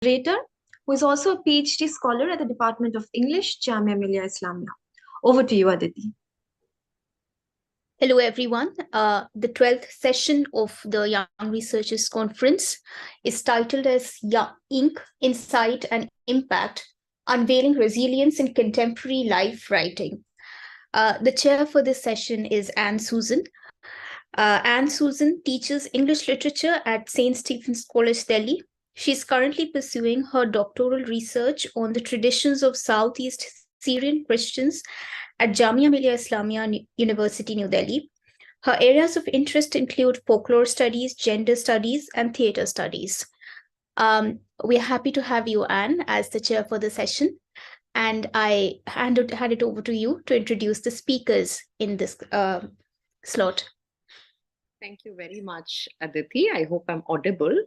Moderator, who is also a PhD scholar at the Department of English, Jamia, Millia, Islamia. Over to you, Aditi. Hello, everyone. The 12th session of the Young Researchers Conference is titled as Ink, Insight and Impact, Unveiling Resilience in Contemporary Life Writing. The chair for this session is Anne Susan. Anne Susan teaches English literature at St. Stephen's College, Delhi. She's currently pursuing her doctoral research on the traditions of Southeast Syrian Christians at Jamia Millia Islamia University, New Delhi. Her areas of interest include folklore studies, gender studies, and theatre studies. We're happy to have you, Anne, as the chair for the session. And I hand it over to you to introduce the speakers in this slot. Thank you very much, Aditi. I hope I'm audible.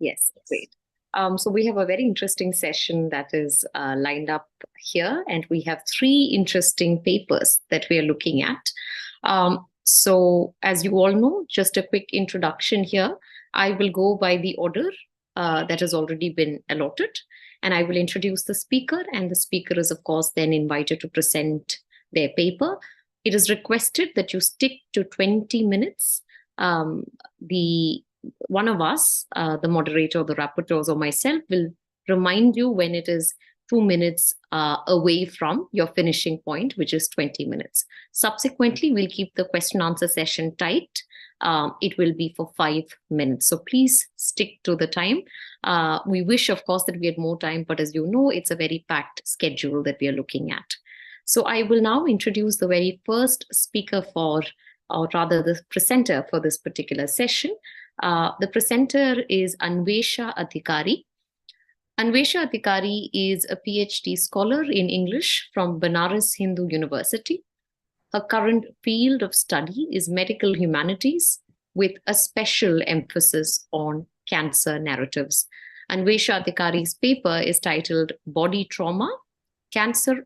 Yes, great. So we have a very interesting session that is lined up here, and we have 3 interesting papers that we are looking at. So as you all know, just a quick introduction here. I will go by the order that has already been allotted, and I will introduce the speaker, and the speaker is, of course, then invited to present their paper. It is requested that you stick to 20 minutes. One of us, the moderator, the rapporteurs, or myself will remind you when it is 2 minutes away from your finishing point, which is 20 minutes. Subsequently, we'll keep the question answer session tight. It will be for 5 minutes. So please stick to the time. We wish, of course, that we had more time, but as you know, it's a very packed schedule that we are looking at. So I will now introduce the very first speaker or rather the presenter for this particular session. The presenter is Anwesha Adhikary. Anwesha Adhikary is a PhD scholar in English from Banaras Hindu University. Her current field of study is medical humanities with a special emphasis on cancer narratives. Anwesha Adhikary's paper is titled Body Trauma, Cancer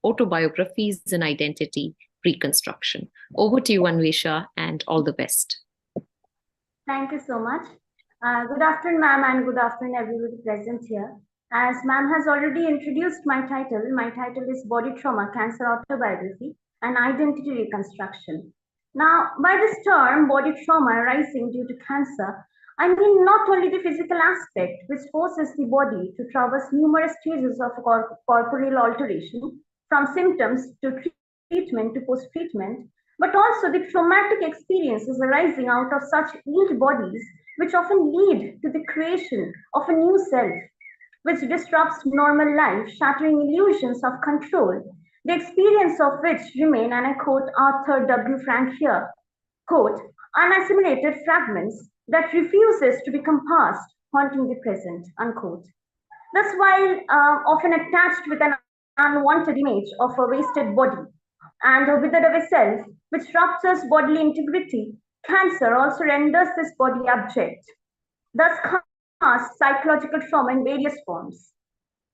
Autobiographies and Identity Reconstruction. Over to you, Anwesha, and all the best. Thank you so much. Good afternoon, ma'am, and good afternoon, everybody present here. As ma'am has already introduced my title is Body Trauma, Cancer Autobiography and Identity Reconstruction. Now, by this term, body trauma arising due to cancer, I mean not only the physical aspect which forces the body to traverse numerous stages of corporeal alteration, from symptoms to treatment to post-treatment, but also the traumatic experiences arising out of such ill bodies, which often lead to the creation of a new self, which disrupts normal life, shattering illusions of control, the experience of which remain, and I quote Arthur W. Frank here, quote, unassimilated fragments that refuses to become past, haunting the present, unquote. Thus, while often attached with an unwanted image of a wasted body and a withered away self, which ruptures bodily integrity, cancer also renders this body abject, thus casts psychological trauma in various forms.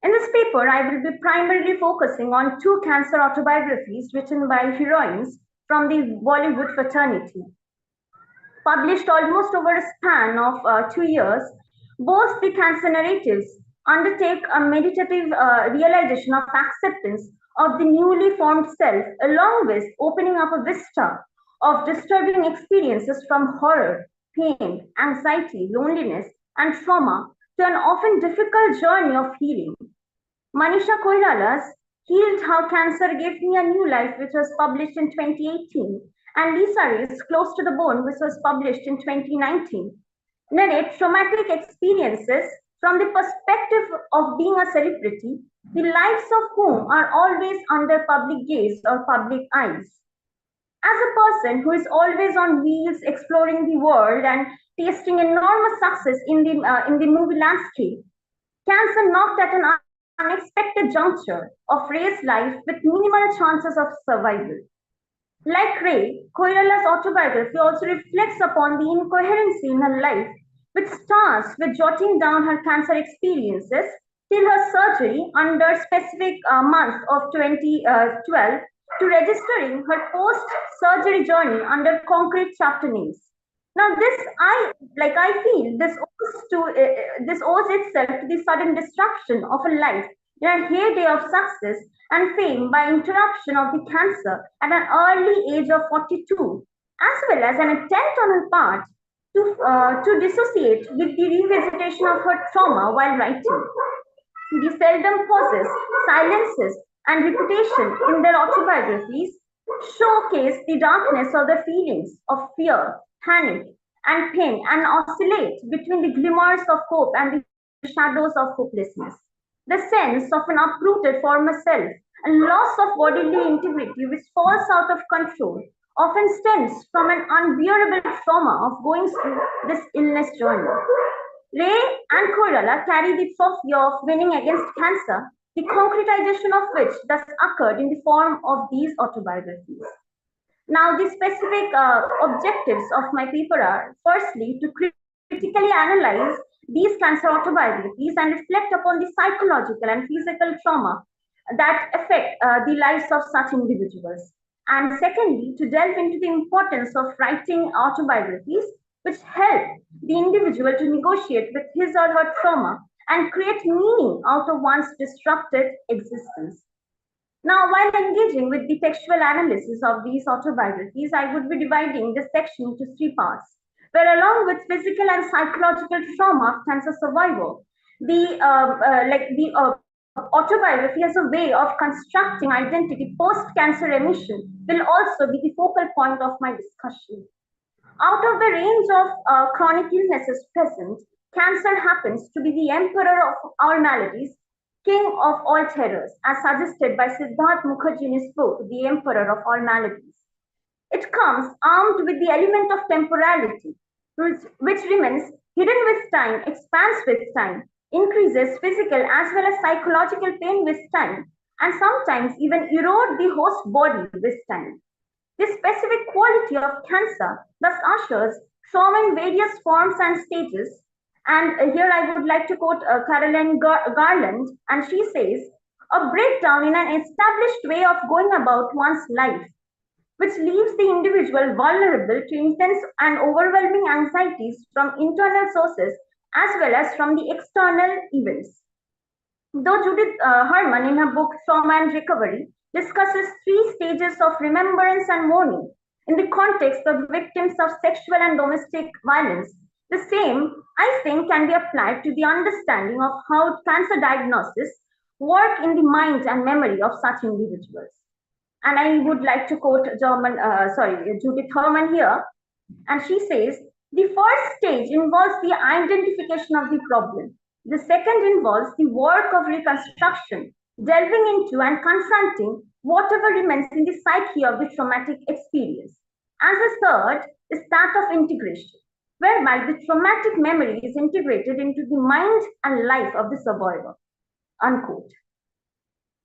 In this paper, I will be primarily focusing on 2 cancer autobiographies written by heroines from the Bollywood fraternity. Published almost over a span of 2 years, both the cancer narratives undertake a meditative realization of acceptance of the newly formed self, along with opening up a vista of disturbing experiences from horror, pain, anxiety, loneliness, and trauma to an often difficult journey of healing. Manisha Koirala's Healed How Cancer Gave Me a New Life, which was published in 2018, and Lisa Ray's Close to the Bone, which was published in 2019, narrate traumatic experiences from the perspective of being a celebrity, the lives of whom are always under public gaze or public eyes. As a person who is always on wheels, exploring the world and tasting enormous success in the movie landscape, cancer knocked at an unexpected juncture of Ray's life with minimal chances of survival. Like Ray, Koirala's autobiography also reflects upon the incoherency in her life, which starts with jotting down her cancer experiences till her surgery under specific month of 2012 to registering her post-surgery journey under concrete chapter names. Now, I feel this owes itself to the sudden destruction of a life in a heyday of success and fame by interruption of the cancer at an early age of 42, as well as an attempt on her part to dissociate with the revisitation of her trauma while writing. The seldom pauses, silences, and repetition in their autobiographies showcase the darkness of the feelings of fear, panic, and pain and oscillate between the glimmers of hope and the shadows of hopelessness. The sense of an uprooted former self and loss of bodily integrity which falls out of control often stems from an unbearable trauma of going through this illness journey. Ray and Koirala carry the trophy of winning against cancer, the concretization of which thus occurred in the form of these autobiographies. Now, the specific objectives of my paper are firstly to critically analyze these cancer autobiographies and reflect upon the psychological and physical trauma that affect the lives of such individuals. And secondly, to delve into the importance of writing autobiographies which help the individual to negotiate with his or her trauma and create meaning out of one's disrupted existence. Now, while engaging with the textual analysis of these autobiographies, I would be dividing this section into three parts, where along with physical and psychological trauma of cancer survivor, the autobiography as a way of constructing identity post-cancer remission will also be the focal point of my discussion. Out of the range of chronic illnesses present, cancer happens to be the emperor of our maladies, king of all terrors, as suggested by Siddharth Mukherjee in his book, The Emperor of All Maladies. It comes armed with the element of temporality, which remains hidden with time, expands with time, increases physical as well as psychological pain with time, and sometimes even erode the host body with time. This specific quality of cancer thus ushers trauma in various forms and stages. And here I would like to quote Caroline Garland, and she says, a breakdown in an established way of going about one's life, which leaves the individual vulnerable to intense and overwhelming anxieties from internal sources as well as from the external events. Though Judith Herman, in her book Trauma and Recovery, discusses 3 stages of remembrance and mourning in the context of victims of sexual and domestic violence, the same, I think, can be applied to the understanding of how cancer diagnosis work in the mind and memory of such individuals. And I would like to quote Judith Herman here, and she says, the first stage involves the identification of the problem. The second involves the work of reconstruction, delving into and confronting whatever remains in the psyche of the traumatic experience. And the third is that of integration, whereby the traumatic memory is integrated into the mind and life of the survivor. Unquote.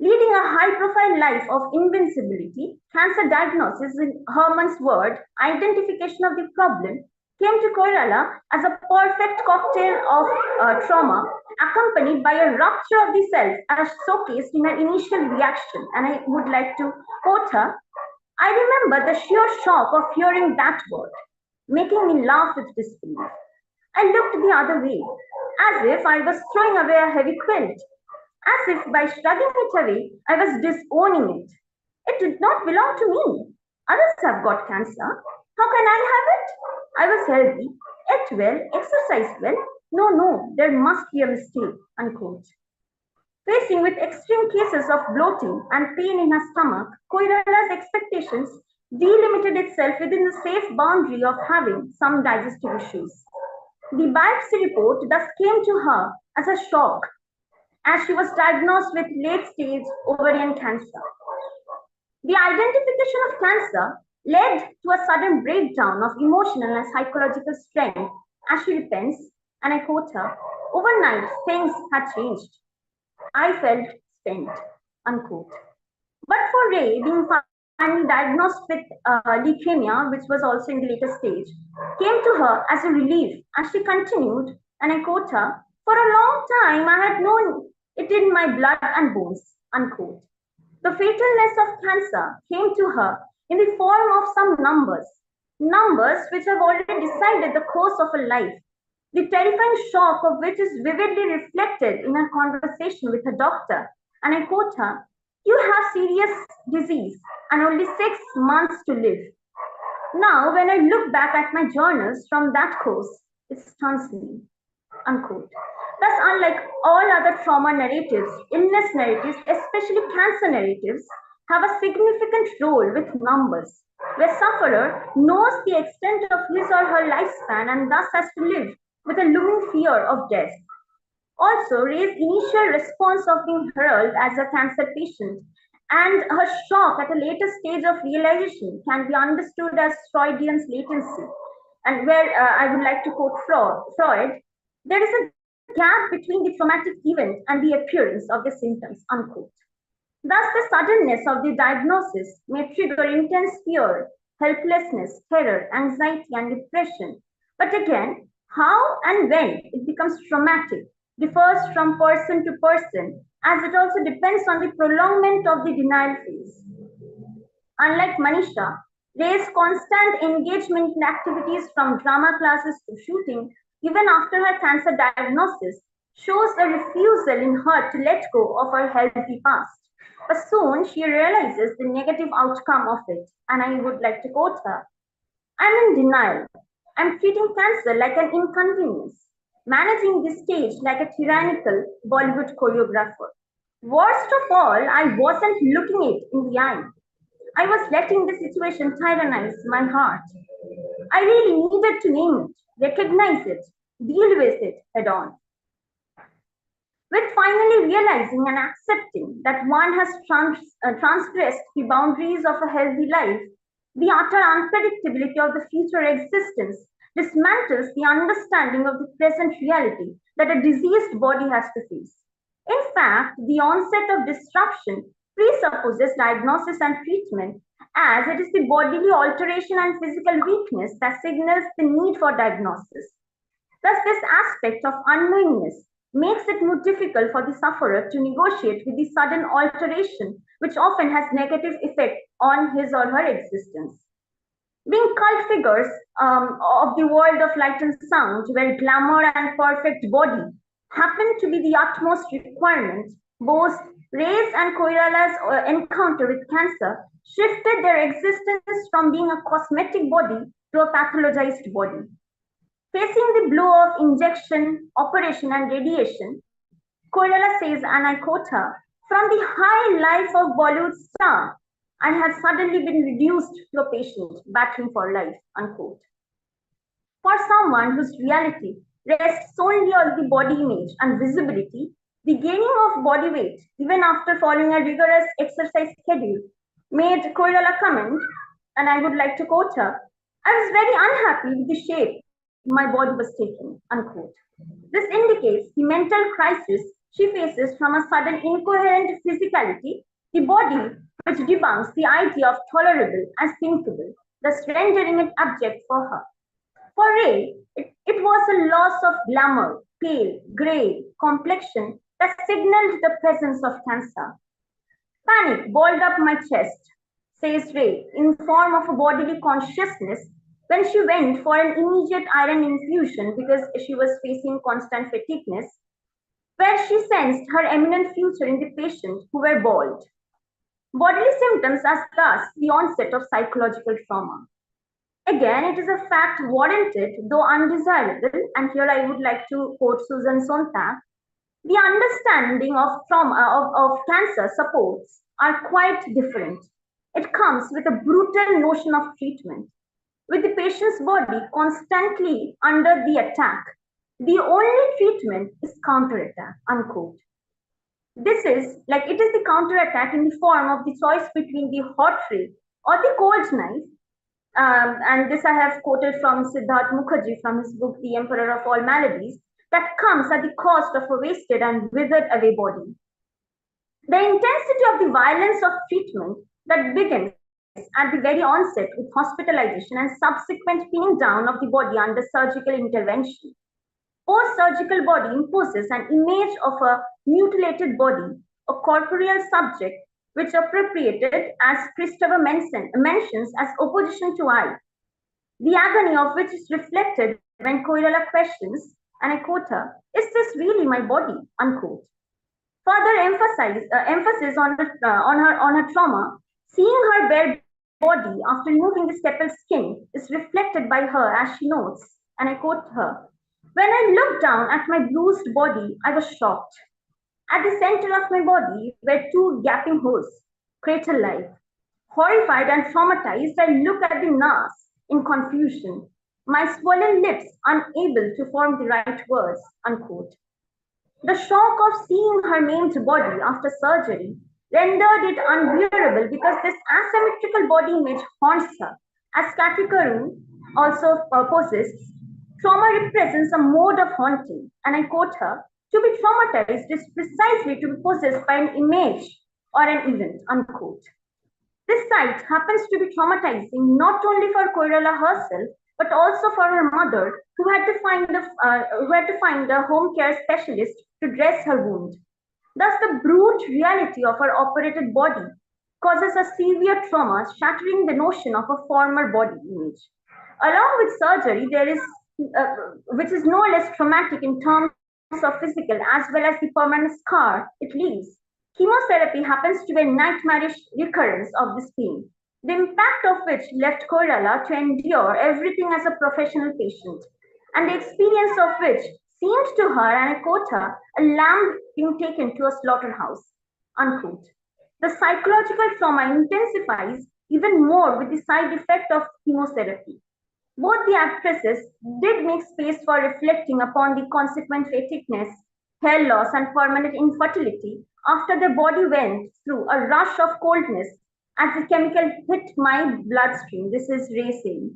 Leading a high-profile life of invincibility, cancer diagnosis, in Herman's word, identification of the problem, came to Koirala as a perfect cocktail of trauma, accompanied by a rupture of the self as showcased in her initial reaction. And I would like to quote her, I remember the sheer shock of hearing that word, making me laugh with disbelief. I looked the other way, as if I was throwing away a heavy quilt, as if by shrugging it away, I was disowning it. It did not belong to me. Others have got cancer. How can I have it? I was healthy, ate well, exercised well. No, there must be a mistake, unquote. Facing with extreme cases of bloating and pain in her stomach, Koirala's expectations delimited itself within the safe boundary of having some digestive issues. The biopsy report thus came to her as a shock, as she was diagnosed with late-stage ovarian cancer. The identification of cancer led to a sudden breakdown of emotional and psychological strength as she repents, and I quote her, overnight things had changed. I felt spent, unquote. But for Ray, being finally diagnosed with leukemia, which was also in the later stage, came to her as a relief as she continued, and I quote her, for a long time I had known it in my blood and bones, unquote. The fatalness of cancer came to her in the form of some numbers, numbers which have already decided the course of a life, the terrifying shock of which is vividly reflected in a conversation with a doctor. And I quote her, "You have serious disease and only 6 months to live." Now, when I look back at my journals from that course, it stuns me. Unquote. Thus, unlike all other trauma narratives, illness narratives, especially cancer narratives, have a significant role with numbers, where sufferer knows the extent of his or her lifespan and thus has to live with a looming fear of death. Also, Ray's initial response of being heralded as a cancer patient and her shock at a later stage of realization can be understood as Freudian's latency. And where I would like to quote Freud, there is a gap between the traumatic event and the appearance of the symptoms, unquote. Thus, the suddenness of the diagnosis may trigger intense fear, helplessness, terror, anxiety, and depression. But again, how and when it becomes traumatic differs from person to person, as it also depends on the prolongment of the denial phase. Unlike Manisha, Ray's constant engagement in activities from drama classes to shooting, even after her cancer diagnosis, shows a refusal in her to let go of her healthy past. But soon she realizes the negative outcome of it, and I would like to quote her, "I'm in denial. I'm treating cancer like an inconvenience, managing the stage like a tyrannical Bollywood choreographer. Worst of all, I wasn't looking it in the eye. I was letting the situation tyrannize my heart. I really needed to name it, recognize it, deal with it head on." With finally realizing and accepting that one has transgressed the boundaries of a healthy life, the utter unpredictability of the future existence dismantles the understanding of the present reality that a diseased body has to face. In fact, the onset of disruption presupposes diagnosis and treatment, as it is the bodily alteration and physical weakness that signals the need for diagnosis. Thus, this aspect of unknowingness makes it more difficult for the sufferer to negotiate with the sudden alteration, which often has negative effect on his or her existence. Being cult figures of the world of light and sound, where glamour and perfect body happen to be the utmost requirement, both Ray's and Koirala's encounter with cancer shifted their existence from being a cosmetic body to a pathologized body. Facing the blow of injection, operation, and radiation, Koirala says, and I quote her, "From the high life of Bollywood star, I had suddenly been reduced to a patient battling for life," unquote. For someone whose reality rests solely on the body image and visibility, the gaining of body weight, even after following a rigorous exercise schedule, made Koirala comment, and I would like to quote her, "I was very unhappy with the shape my body was taking," unquote. This indicates the mental crisis she faces from a sudden incoherent physicality, the body which debunks the idea of tolerable and thinkable, thus rendering it abject for her. For Ray, it was a loss of glamour, pale, grey complexion that signaled the presence of cancer. "Panic balled up my chest," says Ray, in form of a bodily consciousness when she went for an immediate iron infusion because she was facing constant fatigueness, where she sensed her imminent future in the patient who were bald. Bodily symptoms are thus the onset of psychological trauma. Again, it is a fact warranted, though undesirable, and here I would like to quote Susan Sontag, the understanding of trauma of cancer supports are quite different. It comes with a brutal notion of treatment. With the patient's body constantly under the attack, the only treatment is counterattack, unquote. This is like it is the counterattack in the form of the choice between the hot ray or the cold knife. And this I have quoted from Siddharth Mukherjee from his book, The Emperor of All Maladies, that comes at the cost of a wasted and withered away body. The intensity of the violence of treatment that begins at the very onset with hospitalization and subsequent pinning down of the body under surgical intervention. Post-surgical body imposes an image of a mutilated body, a corporeal subject, which appropriated, as Christopher mentions, as opposition to I. the agony of which is reflected when Koirala questions, and I quote her, "Is this really my body?" unquote. Further emphasis on her trauma, seeing her bare body after removing the staple skin is reflected by her as she notes, and I quote her, "When I looked down at my bruised body, I was shocked. At the center of my body were two gaping holes, crater-like. Horrified and traumatized, I look at the mass in confusion, my swollen lips unable to form the right words," unquote. The shock of seeing her maimed body after surgery rendered it unbearable because this asymmetrical body image haunts her. As Adhikary also possesses, trauma represents a mode of haunting, and I quote her, "To be traumatized is precisely to be possessed by an image or an event," unquote. This sight happens to be traumatizing not only for Koirala herself, but also for her mother, who had to find a home care specialist to dress her wound. Thus, the brute reality of her operated body causes a severe trauma, shattering the notion of a former body image. Along with surgery, which is no less traumatic in terms of physical as well as the permanent scar it leaves, chemotherapy happens to be a nightmarish recurrence of this pain, the impact of which left Koirala to endure everything as a professional patient, and the experience of which seemed to her, and I quote her, "a lamb being taken to a slaughterhouse," unquote. The psychological trauma intensifies even more with the side effect of chemotherapy. Both the actresses did make space for reflecting upon the consequent fatigueness, hair loss, and permanent infertility after their body went through a rush of coldness as the chemical hit my bloodstream. This is Ray saying.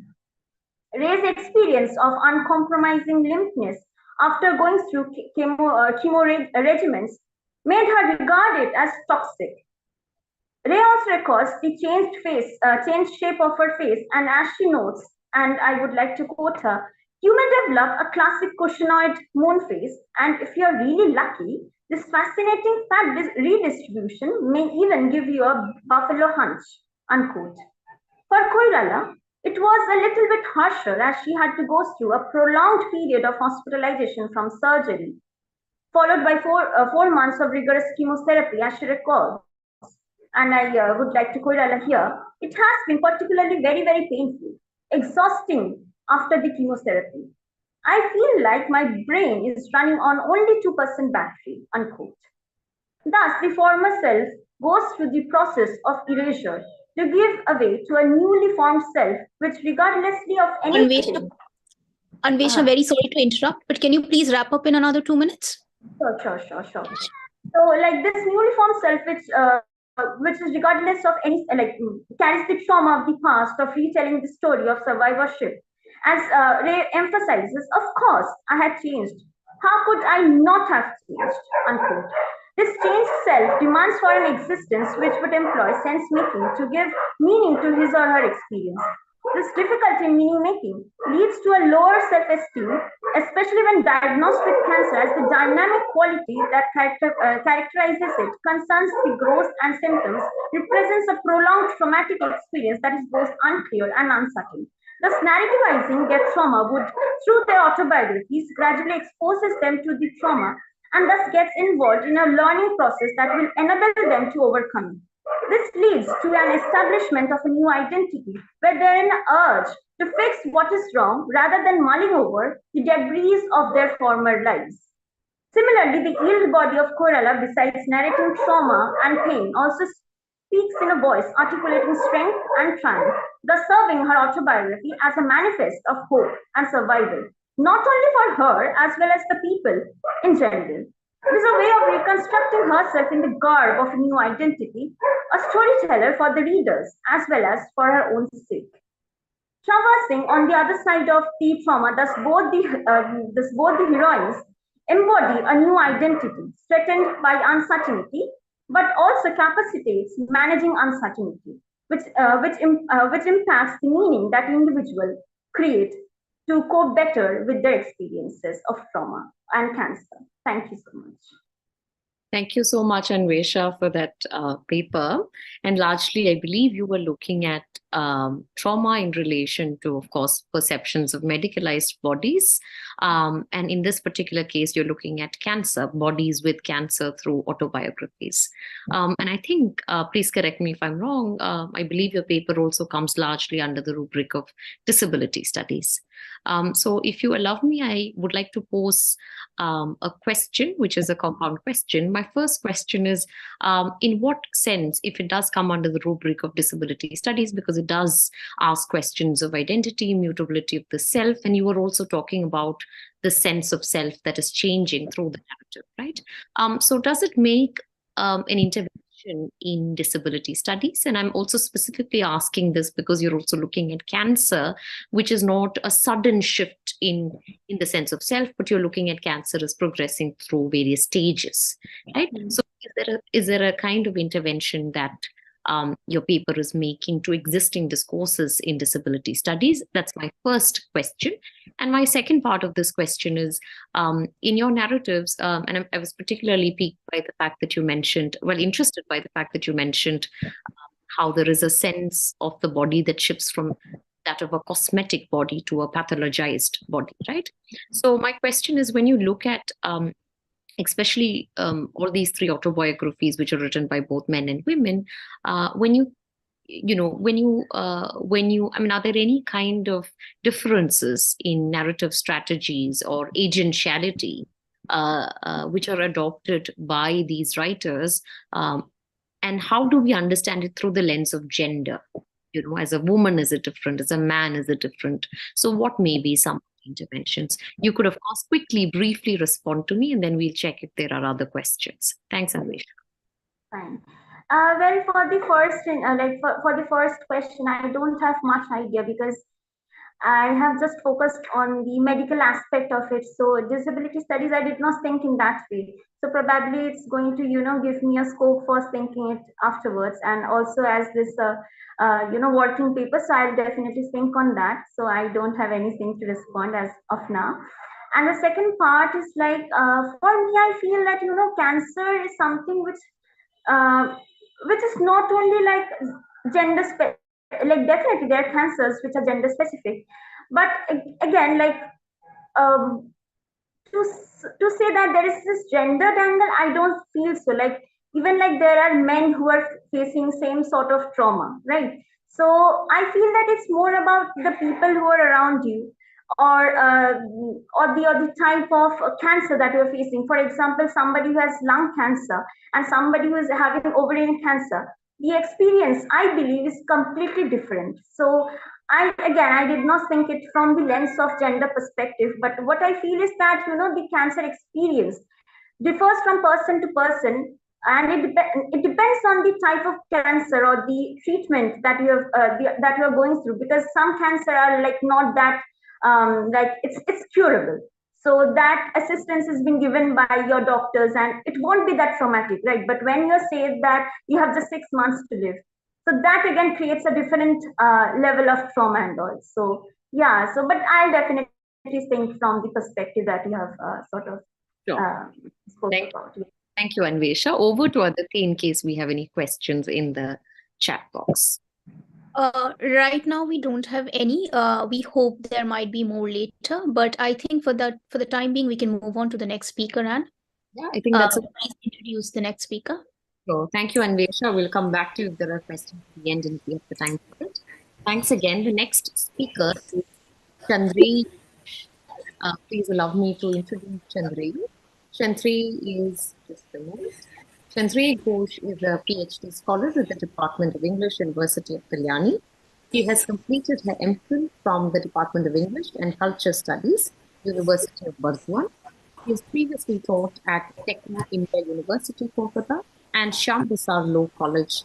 Ray's experience of uncompromising limpness after going through chemo regimens made her regard it as toxic. Ray also records the changed shape of her face, and as she notes, and I would like to quote her, "You may develop a classic cushionied moon face, and if you're really lucky, this fascinating fat redistribution may even give you a buffalo hunch," unquote. For Koirala, it was a little bit harsher as she had to go through a prolonged period of hospitalization from surgery, followed by four months of rigorous chemotherapy, as she recalls. And I would like to Koirala here. It has been particularly very, very painful, exhausting after the chemotherapy. "I feel like my brain is running on only 2% battery," unquote. Thus, the former self goes through the process of erasure to give away to a newly formed self, which, regardlessly of anything. Anwesha, very sorry to interrupt, but can you please wrap up in another 2 minutes? Sure. So, like this newly formed self, which is regardless of any, carries the trauma of the past of retelling the story of survivorship. As Ray emphasizes, "Of course, I had changed. How could I not have changed?" unquote. This changed self demands for an existence which would employ sense making to give meaning to his or her experience. This difficulty in meaning making leads to a lower self esteem, especially when diagnosed with cancer, as the dynamic quality that characterizes it concerns the growth and symptoms, represents a prolonged traumatic experience that is both unclear and uncertain. Thus, narrativizing their trauma would, through their autobiographies, gradually exposes them to the trauma and thus gets involved in a learning process that will enable them to overcome it. This leads to an establishment of a new identity, where there is an urge to fix what is wrong rather than mulling over the debris of their former lives. Similarly, the healed body of Koirala, besides narrating trauma and pain, also speaks in a voice articulating strength and triumph, thus serving her autobiography as a manifest of hope and survival, not only for her as well as the people in general. It is a way of reconstructing herself in the garb of a new identity, a storyteller for the readers as well as for her own sake. Traversing on the other side of the trauma, thus both the heroines embody a new identity, threatened by uncertainty, but also capacitates managing uncertainty, which impacts the meaning that individuals create to cope better with their experiences of trauma and cancer. Thank you so much. Thank you so much, Anwesha, for that paper. And largely, I believe you were looking at trauma in relation to, of course, perceptions of medicalized bodies. And in this particular case, you're looking at cancer, bodies with cancer through autobiographies. And I think, please correct me if I'm wrong, I believe your paper also comes largely under the rubric of disability studies. So if you allow me, I would like to pose a question, which is a compound question. My first question is, in what sense, if it does come under the rubric of disability studies, because it does ask questions of identity, mutability of the self, and you were also talking about the sense of self that is changing through the narrative, right? So does it make an intervention in disability studies? And I'm also specifically asking this because you're also looking at cancer, which is not a sudden shift in the sense of self, but you're looking at cancer as progressing through various stages, right? So is there a kind of intervention that your paper is making to existing discourses in disability studies? That's my first question. And my second part of this question is, in your narratives, and I was particularly piqued by the fact that you mentioned, interested by the fact that you mentioned how there is a sense of the body that shifts from that of a cosmetic body to a pathologized body, right? So my question is, when you look at especially all these three autobiographies, which are written by both men and women, are there any kind of differences in narrative strategies or agentiality which are adopted by these writers? And how do we understand it through the lens of gender? As a woman, is it different? As a man, is it different? So what may be some interventions? You could, of course, quickly, briefly respond to me, and then we'll check if there are other questions. Thanks, Anwesha. Fine. Well, for the first, for the first question, I don't have much idea because I have just focused on the medical aspect of it. So disability studies, I did not think in that way. So probably it's going to, give me a scope for thinking it afterwards. And also as this, working paper, so I'll definitely think on that. So I don't have anything to respond as of now. And the second part is for me, I feel that, cancer is something which is not only gender specific. Definitely there are cancers which are gender specific, but again, to say that there is this gender angle, I don't feel so. Even there are men who are facing same sort of trauma, right? So I feel that it's more about the people who are around you, or the type of cancer that you're facing. For example, somebody who has lung cancer and somebody who is having ovarian cancer, the experience, I believe, is completely different. So I did not think it from the lens of gender perspective, but what I feel is that, the cancer experience differs from person to person, and it depends on the type of cancer or the treatment that you have that you are going through, because some cancer are not that it's curable. So that assistance has been given by your doctors and it won't be that traumatic, right? But when you're said that you have just 6 months to live, so that again creates a different level of trauma and all. So yeah, but I'll definitely think from the perspective that you have spoken about. Thank you, Anwesha. Over to Aditi in case we have any questions in the chat box. Right now we don't have any. We hope there might be more later, but I think for the time being we can move on to the next speaker. And yeah, I think that's please introduce the next speaker. So thank you, Anwesha. We'll come back to you if there are questions at the end and we have the time for it. Thanks again. The next speaker is Chandreyee. Please allow me to introduce Chandreyee. Chandreyee is just a moment. Chandreyee Ghosh is a PhD scholar at the Department of English, University of Kalyani. She has completed her MPhil from the Department of English and Culture Studies, University of Burdwan. She has previously taught at Techno India University, Kolkata, and Shyam Prasad Law College,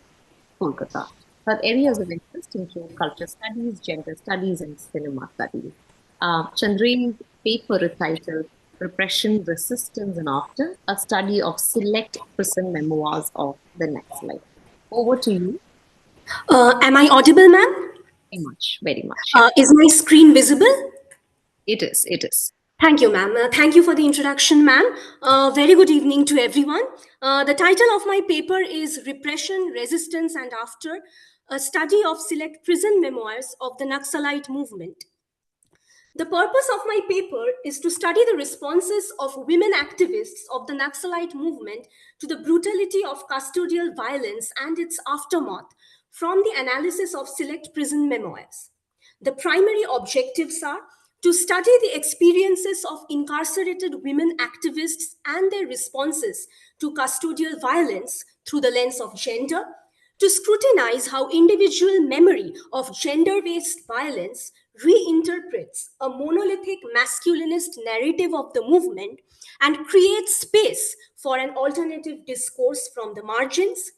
Kolkata. Her areas of interest include culture studies, gender studies, and cinema studies. Chandree's paper is titled Repression, Resistance, and After, a study of select prison memoirs of the Naxalite. Over to you. Am I audible, ma'am? Very much. Is my screen visible? It is. Thank you, ma'am. Thank you for the introduction, ma'am. Very good evening to everyone. The title of my paper is Repression, Resistance, and After, a study of select prison memoirs of the Naxalite movement. The purpose of my paper is to study the responses of women activists of the Naxalite movement to the brutality of custodial violence and its aftermath from the analysis of select prison memoirs. The primary objectives are to study the experiences of incarcerated women activists and their responses to custodial violence through the lens of gender, to scrutinize how individual memory of gender-based violence reinterprets a monolithic masculinist narrative of the movement and creates space for an alternative discourse from the margins,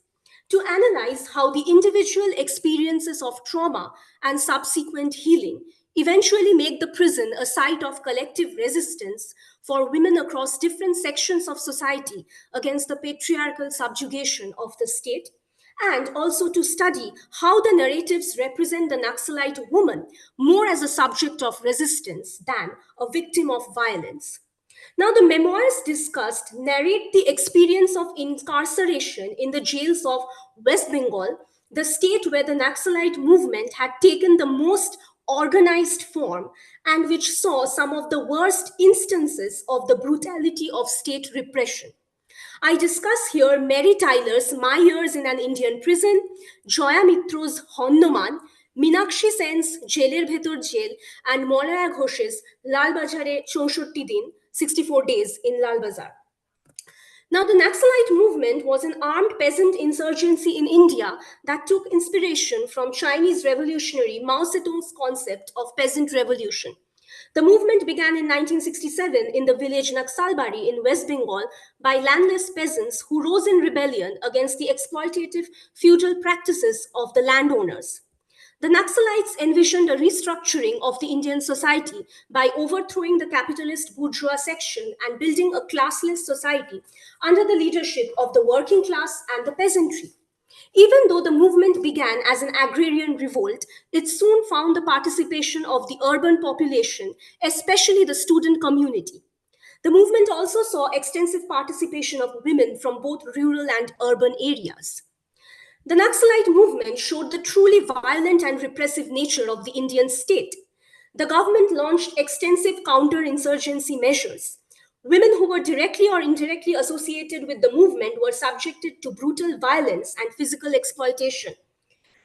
to analyze how the individual experiences of trauma and subsequent healing eventually make the prison a site of collective resistance for women across different sections of society against the patriarchal subjugation of the state, and also to study how the narratives represent the Naxalite woman more as a subject of resistance than a victim of violence. Now, the memoirs discussed narrate the experience of incarceration in the jails of West Bengal, the state where the Naxalite movement had taken the most organized form and which saw some of the worst instances of the brutality of state repression. I discuss here Mary Tyler's My Years in an Indian Prison, Joya Mitro's Honnoman, Meenakshi Sen's Jailer Bhetor Jail, and Molaya Ghosh's Lal Bazare 64 Din, 64 Days in Lal Bazar. Now, the Naxalite movement was an armed peasant insurgency in India that took inspiration from Chinese revolutionary Mao Zedong's concept of peasant revolution. The movement began in 1967 in the village Naxalbari in West Bengal by landless peasants who rose in rebellion against the exploitative feudal practices of the landowners. The Naxalites envisioned a restructuring of the Indian society by overthrowing the capitalist bourgeois section and building a classless society under the leadership of the working class and the peasantry. Even though the movement began as an agrarian revolt, it soon found the participation of the urban population, especially the student community. The movement also saw extensive participation of women from both rural and urban areas. The Naxalite movement showed the truly violent and repressive nature of the Indian state. The government launched extensive counter-insurgency measures. Women who were directly or indirectly associated with the movement were subjected to brutal violence and physical exploitation.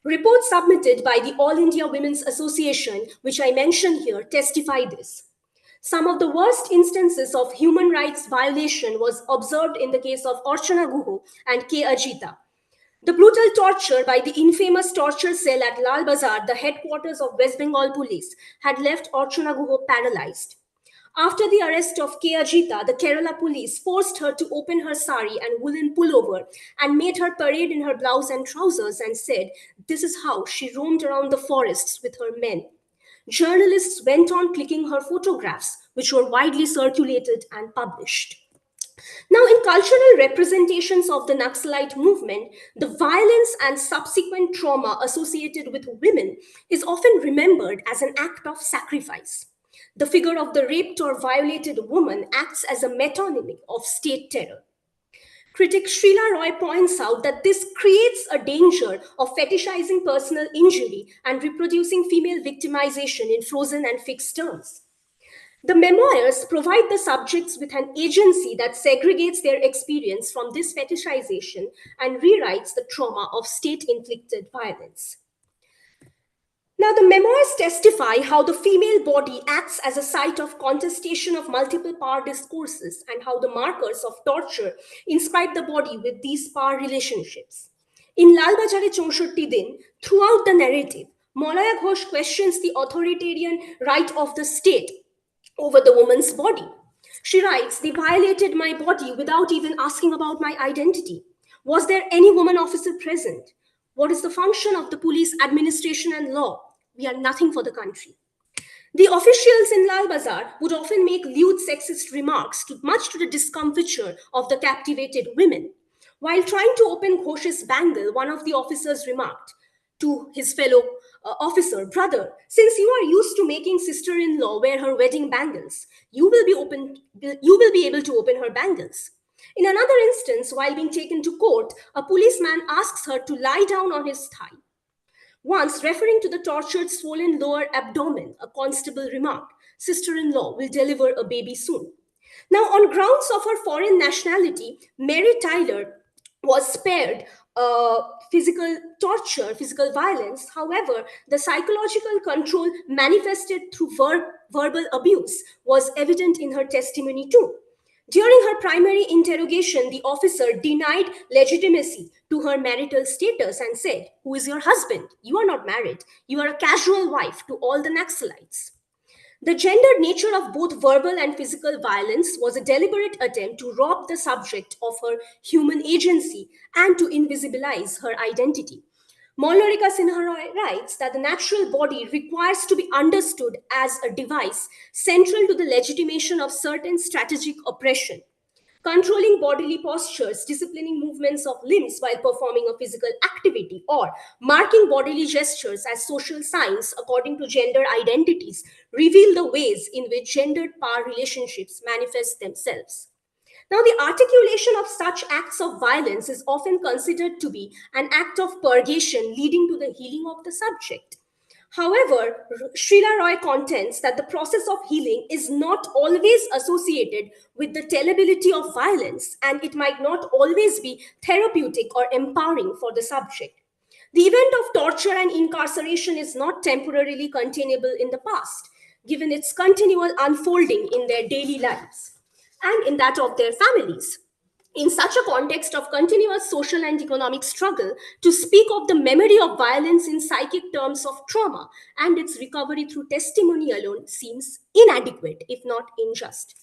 Reports submitted by the All India Women's Association, which I mention here, testify this. Some of the worst instances of human rights violation was observed in the case of Archana Guha and K. Ajita. The brutal torture by the infamous torture cell at Lal Bazar, the headquarters of West Bengal police, had left Archana Guha paralyzed. After the arrest of K. Ajita, the Kerala police forced her to open her sari and woolen pullover and made her parade in her blouse and trousers and said this is how she roamed around the forests with her men. Journalists went on clicking her photographs, which were widely circulated and published. Now, in cultural representations of the Naxalite movement, the violence and subsequent trauma associated with women is often remembered as an act of sacrifice. The figure of the raped or violated woman acts as a metonymy of state terror. Critic Srila Roy points out that this creates a danger of fetishizing personal injury and reproducing female victimization in frozen and fixed terms. The memoirs provide the subjects with an agency that segregates their experience from this fetishization and rewrites the trauma of state-inflicted violence. Now, the memoirs testify how the female body acts as a site of contestation of multiple power discourses and how the markers of torture inscribe the body with these power relationships. In Lal Bazare 64 Din, throughout the narrative, Molaya Ghosh questions the authoritarian right of the state over the woman's body. She writes, "They violated my body without even asking about my identity. Was there any woman officer present? What is the function of the police administration and law? We are nothing for the country." The officials in Lal Bazar would often make lewd sexist remarks, much to the discomfiture of the captivated women. While trying to open Ghosh's bangle, one of the officers remarked to his fellow officer, "Brother, since you are used to making sister-in-law wear her wedding bangles, you will be able to open her bangles." In another instance, while being taken to court, a policeman asks her to lie down on his thigh. Once, referring to the tortured swollen lower abdomen, a constable remarked, "Sister-in-law will deliver a baby soon." Now, on grounds of her foreign nationality, Mary Tyler was spared physical torture, physical violence. However, the psychological control manifested through verbal abuse was evident in her testimony too. During her primary interrogation, the officer denied legitimacy to her marital status and said, "Who is your husband? You are not married. You are a casual wife to all the Naxalites." The gendered nature of both verbal and physical violence was a deliberate attempt to rob the subject of her human agency and to invisibilize her identity. Mallarika Sinha writes that the natural body requires to be understood as a device central to the legitimation of certain strategic oppression. Controlling bodily postures, disciplining movements of limbs while performing a physical activity, or marking bodily gestures as social signs according to gender identities reveal the ways in which gendered power relationships manifest themselves. Now, the articulation of such acts of violence is often considered to be an act of purgation leading to the healing of the subject. However, Srila Roy contends that the process of healing is not always associated with the tellability of violence, and it might not always be therapeutic or empowering for the subject. The event of torture and incarceration is not temporarily containable in the past, given its continual unfolding in their daily lives and in that of their families. In such a context of continuous social and economic struggle, to speak of the memory of violence in psychic terms of trauma and its recovery through testimony alone seems inadequate, if not unjust.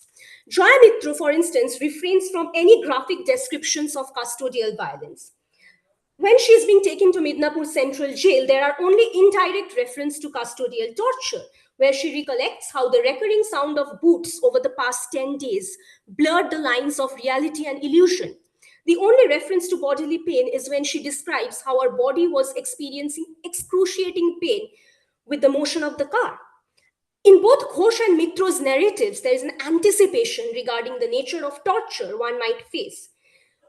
Joy Mitro, for instance, refrains from any graphic descriptions of custodial violence. When she is being taken to Midnapur Central Jail, there are only indirect reference to custodial torture, where she recollects how the recurring sound of boots over the past 10 days blurred the lines of reality and illusion. The only reference to bodily pain is when she describes how her body was experiencing excruciating pain with the motion of the car. In both Ghosh and Mitro's narratives, there is an anticipation regarding the nature of torture one might face.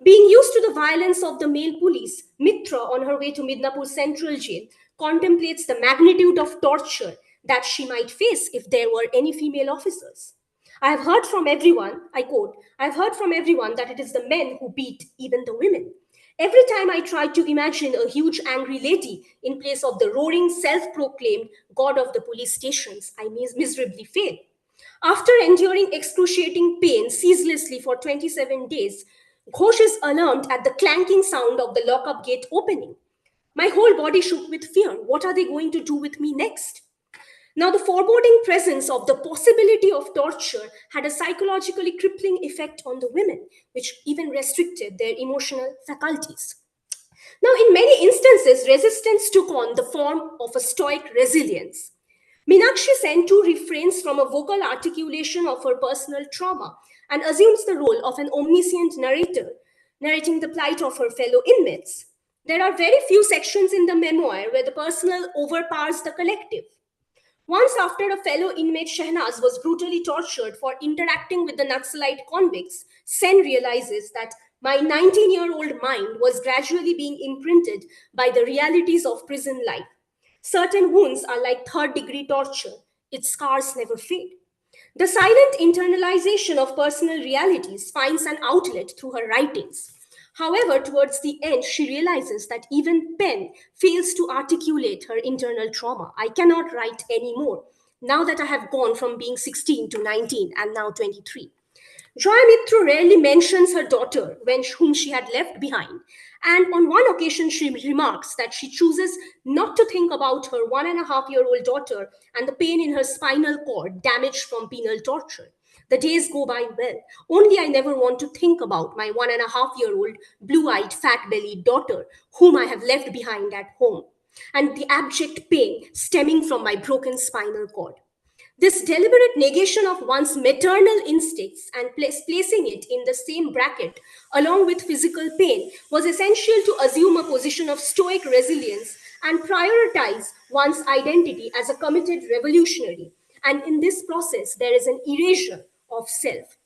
Being used to the violence of the male police, Mitra, on her way to Midnapur Central Jail, contemplates the magnitude of torture that she might face if there were any female officers. "I have heard from everyone," I quote, "I have heard from everyone that it is the men who beat even the women. Every time I try to imagine a huge angry lady in place of the roaring, self-proclaimed god of the police stations, I miserably fail." After enduring excruciating pain ceaselessly for 27 days, Ghosh is alarmed at the clanking sound of the lockup gate opening. "My whole body shook with fear. What are they going to do with me next?" Now, the foreboding presence of the possibility of torture had a psychologically crippling effect on the women, which even restricted their emotional faculties. Now, in many instances, resistance took on the form of a stoic resilience. Meenakshi Sen too refrains from a vocal articulation of her personal trauma and assumes the role of an omniscient narrator, narrating the plight of her fellow inmates. There are very few sections in the memoir where the personal overpowers the collective. Once, after a fellow inmate Shehnaz was brutally tortured for interacting with the Naxalite convicts, Sen realizes that my 19-year-old mind was gradually being imprinted by the realities of prison life. Certain wounds are like third-degree torture. Its scars never fade. The silent internalization of personal realities finds an outlet through her writings. However, towards the end, she realizes that even pen fails to articulate her internal trauma. "I cannot write anymore, now that I have gone from being 16 to 19 and now 23. Joy Mitro rarely mentions her daughter, whom she had left behind. And on one occasion, she remarks that she chooses not to think about her 1.5-year-old daughter and the pain in her spinal cord damaged from penal torture. "The days go by well, only I never want to think about my 1.5-year-old blue-eyed, fat-bellied daughter, whom I have left behind at home, and the abject pain stemming from my broken spinal cord." This deliberate negation of one's maternal instincts and placing it in the same bracket along with physical pain was essential to assume a position of stoic resilience and prioritize one's identity as a committed revolutionary. And in this process, there is an erasure of self.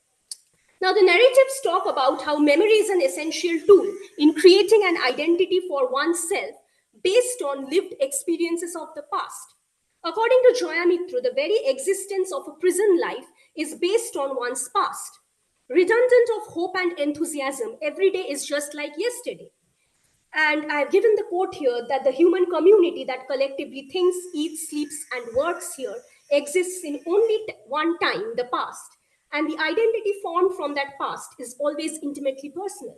Now, the narratives talk about how memory is an essential tool in creating an identity for oneself based on lived experiences of the past. According to Joya Mitro, the very existence of a prison life is based on one's past. Redundant of hope and enthusiasm, every day is just like yesterday. And I've given the quote here that the human community that collectively thinks, eats, sleeps, and works here exists in only one time, the past. And the identity formed from that past is always intimately personal.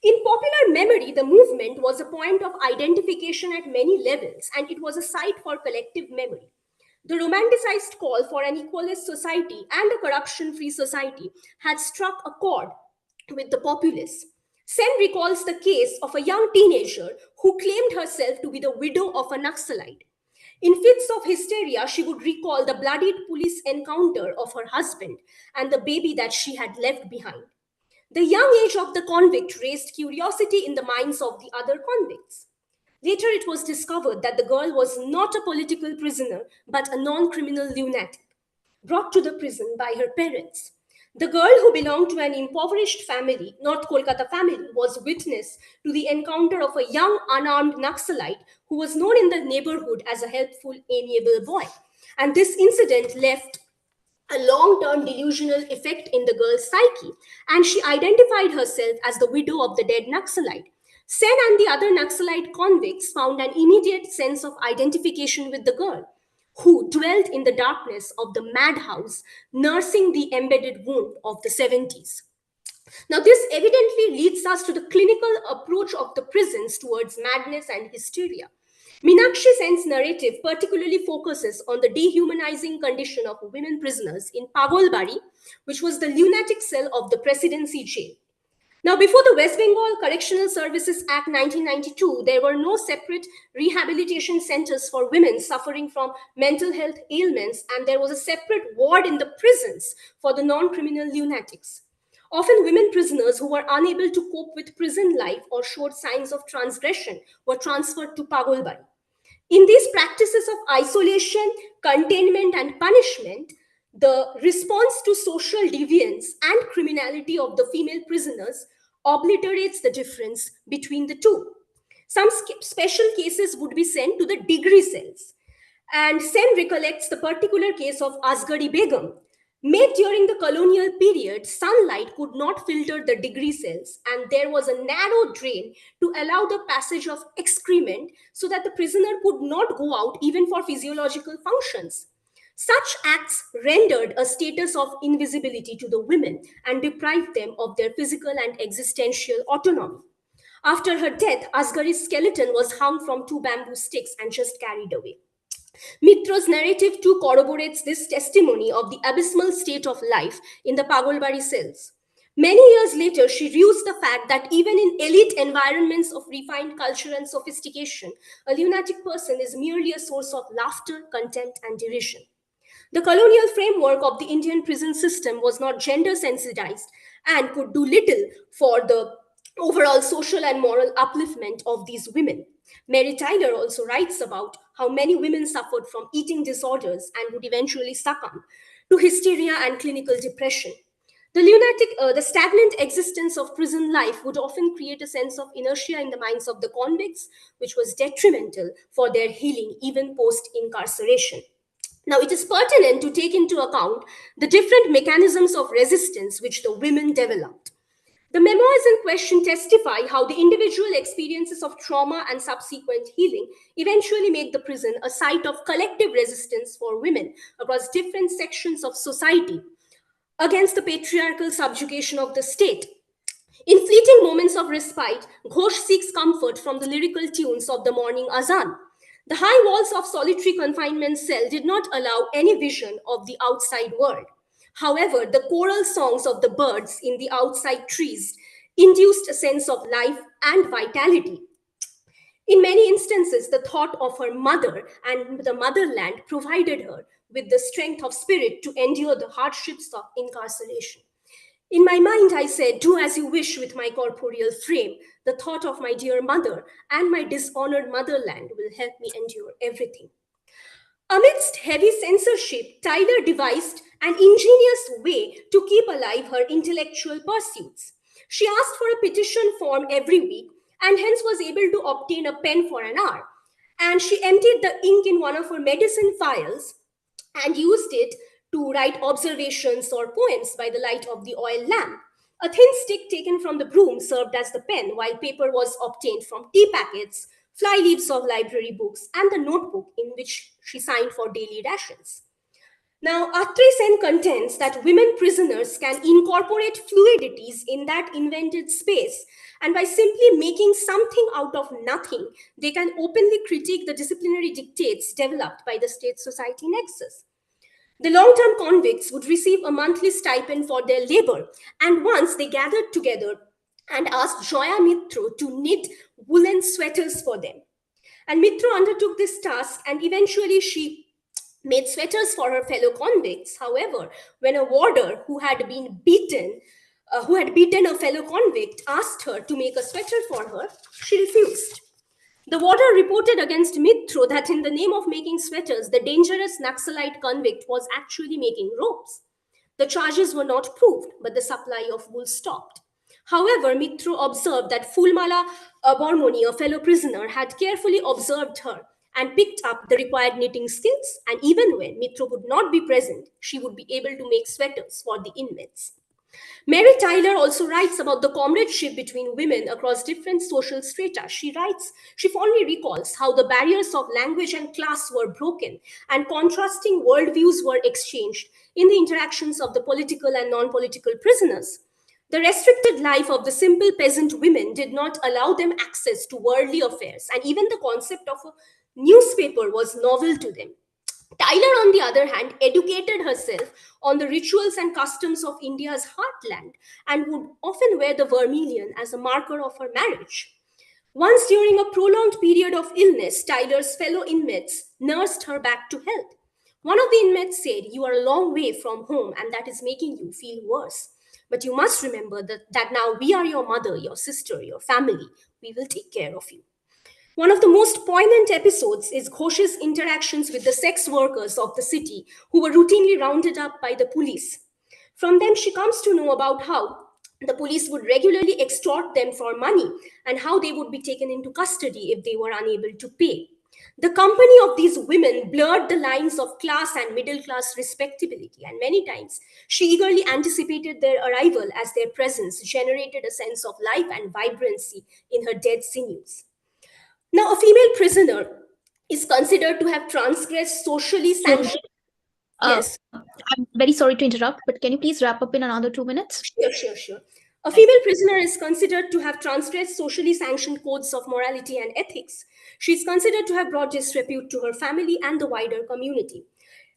In popular memory, the movement was a point of identification at many levels, and it was a site for collective memory. The romanticized call for an equalist society and a corruption-free society had struck a chord with the populace. Sen recalls the case of a young teenager who claimed herself to be the widow of a Naxalite. In fits of hysteria, she would recall the bloodied police encounter of her husband and the baby that she had left behind. The young age of the convict raised curiosity in the minds of the other convicts. Later, it was discovered that the girl was not a political prisoner, but a non-criminal lunatic, brought to the prison by her parents. The girl, who belonged to an impoverished family, North Kolkata family, was witness to the encounter of a young unarmed Naxalite who was known in the neighborhood as a helpful, amiable boy. And this incident left a long-term delusional effect in the girl's psyche, and she identified herself as the widow of the dead Naxalite. Sen and the other Naxalite convicts found an immediate sense of identification with the girl, who dwelt in the darkness of the madhouse, nursing the embedded wound of the 70s. Now, this evidently leads us to the clinical approach of the prisons towards madness and hysteria. Meenakshi Sen's narrative particularly focuses on the dehumanizing condition of women prisoners in Pagolbari, which was the lunatic cell of the presidency jail. Now, before the West Bengal Correctional Services Act 1992, there were no separate rehabilitation centers for women suffering from mental health ailments, and there was a separate ward in the prisons for the non-criminal lunatics. Often, women prisoners who were unable to cope with prison life or showed signs of transgression were transferred to Pagolbari. In these practices of isolation, containment, and punishment, the response to social deviance and criminality of the female prisoners obliterates the difference between the two. Some special cases would be sent to the degree cells. And Sen recollects the particular case of Asghari Begum. Made during the colonial period, sunlight could not filter the degree cells, and there was a narrow drain to allow the passage of excrement so that the prisoner could not go out even for physiological functions. Such acts rendered a status of invisibility to the women and deprived them of their physical and existential autonomy. After her death, Asghari's skeleton was hung from 2 bamboo sticks and just carried away. Mitra's narrative too corroborates this testimony of the abysmal state of life in the Pagolbari cells. Many years later, she views the fact that even in elite environments of refined culture and sophistication, a lunatic person is merely a source of laughter, contempt, and derision. The colonial framework of the Indian prison system was not gender sensitized and could do little for the overall social and moral upliftment of these women. Mary Tyler also writes about how many women suffered from eating disorders and would eventually succumb to hysteria and clinical depression. The stagnant existence of prison life would often create a sense of inertia in the minds of the convicts, which was detrimental for their healing even post-incarceration. Now, it is pertinent to take into account the different mechanisms of resistance which the women developed. The memoirs in question testify how the individual experiences of trauma and subsequent healing eventually made the prison a site of collective resistance for women across different sections of society against the patriarchal subjugation of the state. In fleeting moments of respite, Ghosh seeks comfort from the lyrical tunes of the morning azan. The high walls of solitary confinement cell did not allow any vision of the outside world. However, the choral songs of the birds in the outside trees induced a sense of life and vitality. In many instances, the thought of her mother and the motherland provided her with the strength of spirit to endure the hardships of incarceration. In my mind, I said, do as you wish with my corporeal frame. The thought of my dear mother and my dishonored motherland will help me endure everything. Amidst heavy censorship, Tyler devised an ingenious way to keep alive her intellectual pursuits. She asked for a petition form every week and hence was able to obtain a pen for an hour. And she emptied the ink in one of her medicine files and used it to write observations or poems by the light of the oil lamp. A thin stick taken from the broom served as the pen, while paper was obtained from tea packets, fly leaves of library books, and the notebook in which she signed for daily rations. Now, Atri Sen contends that women prisoners can incorporate fluidities in that invented space, and by simply making something out of nothing, they can openly critique the disciplinary dictates developed by the state-society nexus. The long-term convicts would receive a monthly stipend for their labor, and once they gathered together and asked Joya Mitro to knit woolen sweaters for them. And Mitro undertook this task, and eventually she made sweaters for her fellow convicts. However, when a warder who had beaten a fellow convict asked her to make a sweater for her, she refused. The warder reported against Mitro that in the name of making sweaters, the dangerous Naxalite convict was actually making ropes. The charges were not proved, but the supply of wool stopped. However, Mitro observed that Fulmala Bormoni, a fellow prisoner, had carefully observed her and picked up the required knitting skills, and even when Mitro would not be present, she would be able to make sweaters for the inmates. Mary Tyler also writes about the comradeship between women across different social strata. She fondly recalls how the barriers of language and class were broken and contrasting worldviews were exchanged in the interactions of the political and non-political prisoners. The restricted life of the simple peasant women did not allow them access to worldly affairs, and even the concept of a newspaper was novel to them. Tyler, on the other hand, educated herself on the rituals and customs of India's heartland and would often wear the vermilion as a marker of her marriage. Once during a prolonged period of illness, Tyler's fellow inmates nursed her back to health. One of the inmates said, "You are a long way from home and that is making you feel worse. But you must remember that now we are your mother, your sister, your family. We will take care of you." One of the most poignant episodes is Ghosh's interactions with the sex workers of the city who were routinely rounded up by the police. From them, she comes to know about how the police would regularly extort them for money and how they would be taken into custody if they were unable to pay. The company of these women blurred the lines of class and middle class respectability, and many times she eagerly anticipated their arrival as their presence generated a sense of life and vibrancy in her dead sinews. Now, a female prisoner is considered to have transgressed socially sanctioned. Yes. I'm very sorry to interrupt, but can you please wrap up in another 2 minutes? Sure. A female prisoner is considered to have transgressed socially sanctioned codes of morality and ethics. She is considered to have brought disrepute to her family and the wider community.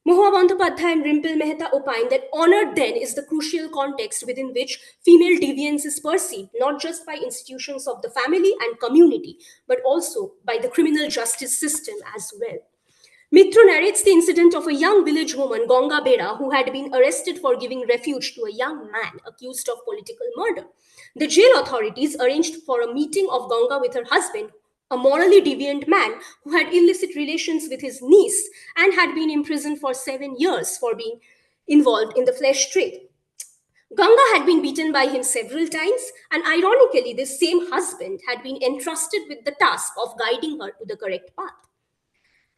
Mohua Bandhopadhyay and Rimple Mehta opine that honor then is the crucial context within which female deviance is perceived, not just by institutions of the family and community, but also by the criminal justice system as well. Mitro narrates the incident of a young village woman, Ganga Bera, who had been arrested for giving refuge to a young man accused of political murder. The jail authorities arranged for a meeting of Ganga with her husband, a morally deviant man who had illicit relations with his niece and had been imprisoned for 7 years for being involved in the flesh trade. Ganga had been beaten by him several times, and ironically, this same husband had been entrusted with the task of guiding her to the correct path.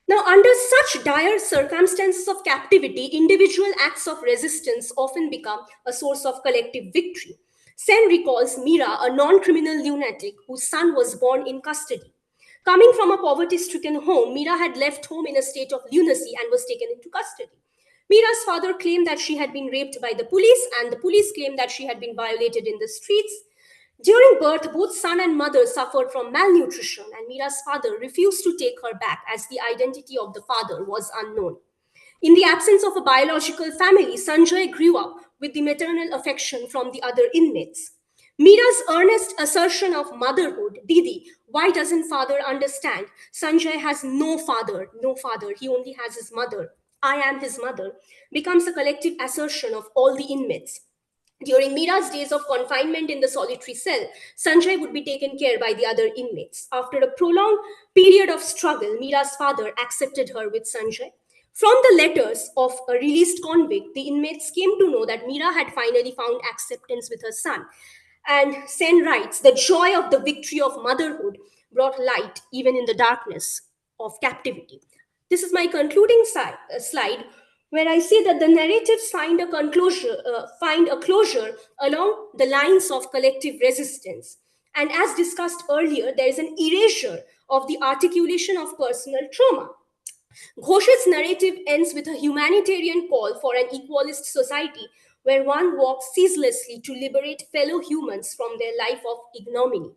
Now, under such dire circumstances of captivity, individual acts of resistance often become a source of collective victory. Sen recalls Meera, a non-criminal lunatic whose son was born in custody. Coming from a poverty-stricken home, Meera had left home in a state of lunacy and was taken into custody. Meera's father claimed that she had been raped by the police, and the police claimed that she had been violated in the streets. During birth, both son and mother suffered from malnutrition, and Meera's father refused to take her back as the identity of the father was unknown. In the absence of a biological family, Sanjay grew up with the maternal affection from the other inmates. Meera's earnest assertion of motherhood, "Didi, why doesn't father understand? Sanjay has no father, he only has his mother. I am his mother," becomes a collective assertion of all the inmates. During Meera's days of confinement in the solitary cell, Sanjay would be taken care by the other inmates. After a prolonged period of struggle, Meera's father accepted her with Sanjay. From the letters of a released convict, the inmates came to know that Meera had finally found acceptance with her son. And Sen writes, the joy of the victory of motherhood brought light even in the darkness of captivity. This is my concluding slide, where I say that the narratives find a closure along the lines of collective resistance. And as discussed earlier, there is an erasure of the articulation of personal trauma. Ghosh's narrative ends with a humanitarian call for an equalist society where one walks ceaselessly to liberate fellow humans from their life of ignominy.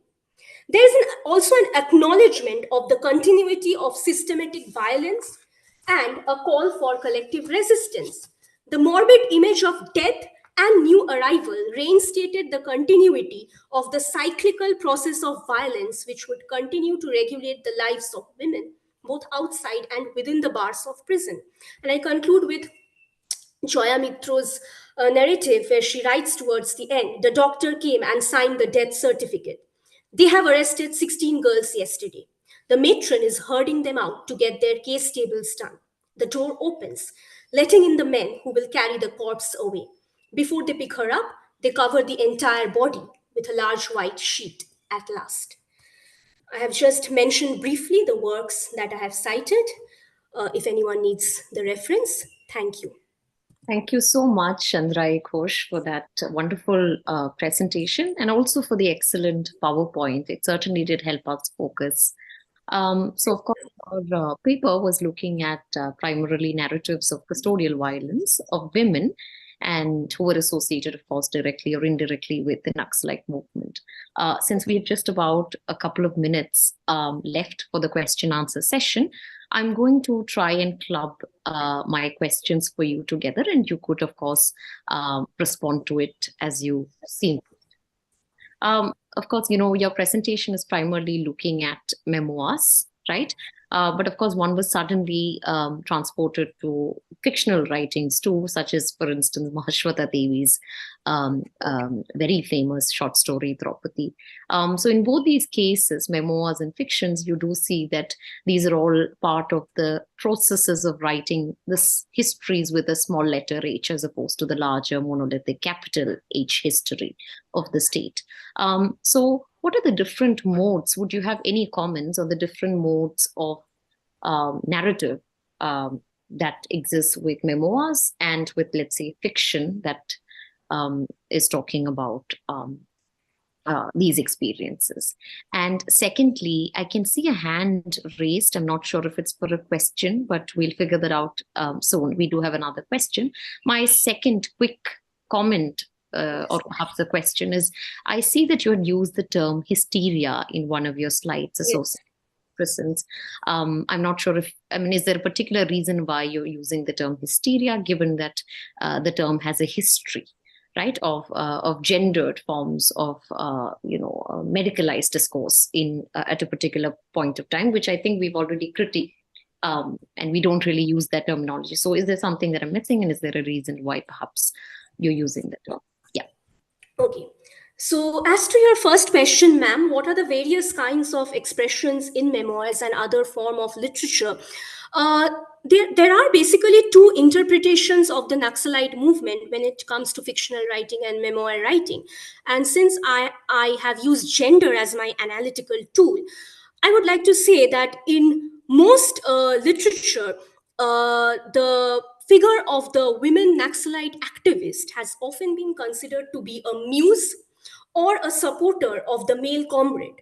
There is also an acknowledgement of the continuity of systematic violence and a call for collective resistance. The morbid image of death and new arrival reinstated the continuity of the cyclical process of violence which would continue to regulate the lives of women, both outside and within the bars of prison. And I conclude with Joya Mitro's narrative, where she writes towards the end, the doctor came and signed the death certificate. They have arrested 16 girls yesterday. The matron is herding them out to get their case tables done. The door opens, letting in the men who will carry the corpse away. Before they pick her up, they cover the entire body with a large white sheet at last. I have just mentioned briefly the works that I have cited. If anyone needs the reference, thank you. Thank you so much, Chandreyee Ghosh, for that wonderful presentation and also for the excellent PowerPoint. It certainly did help us focus. So, of course, our paper was looking at primarily narratives of custodial violence of women and who were associated, of course, directly or indirectly with the Naxalite movement. Since we have just about a couple of minutes left for the question-answer session, I'm going to try and club my questions for you together, and you could, of course, respond to it as you see. Of course, you know, your presentation is primarily looking at memoirs, right? But of course, one was suddenly transported to fictional writings too, such as, for instance, Mahashwata Devi's very famous short story, Draupadi. So in both these cases, memoirs and fictions, you do see that these are all part of the processes of writing this histories with a small letter H as opposed to the larger monolithic capital H history of the state. So what are the different modes? Would you have any comments on the different modes of narrative that exists with memoirs and with, let's say, fiction that is talking about these experiences? And secondly, I can see a hand raised. I'm not sure if it's for a question, but we'll figure that out soon. We do have another question. My second quick comment or perhaps a question is, I see that you had used the term hysteria in one of your slides associated with prisons. I'm not sure if, I mean, is there a particular reason why you're using the term hysteria, given that the term has a history, right, of gendered forms of, medicalized discourse in at a particular point of time, which I think we've already critiqued, and we don't really use that terminology. So is there something that I'm missing, and is there a reason why perhaps you're using the term? Okay. So as to your first question, ma'am, what are the various kinds of expressions in memoirs and other form of literature? There are basically two interpretations of the Naxalite movement when it comes to fictional writing and memoir writing. And since I have used gender as my analytical tool, I would like to say that in most literature, the figure of the women Naxalite activist has often been considered to be a muse or a supporter of the male comrade.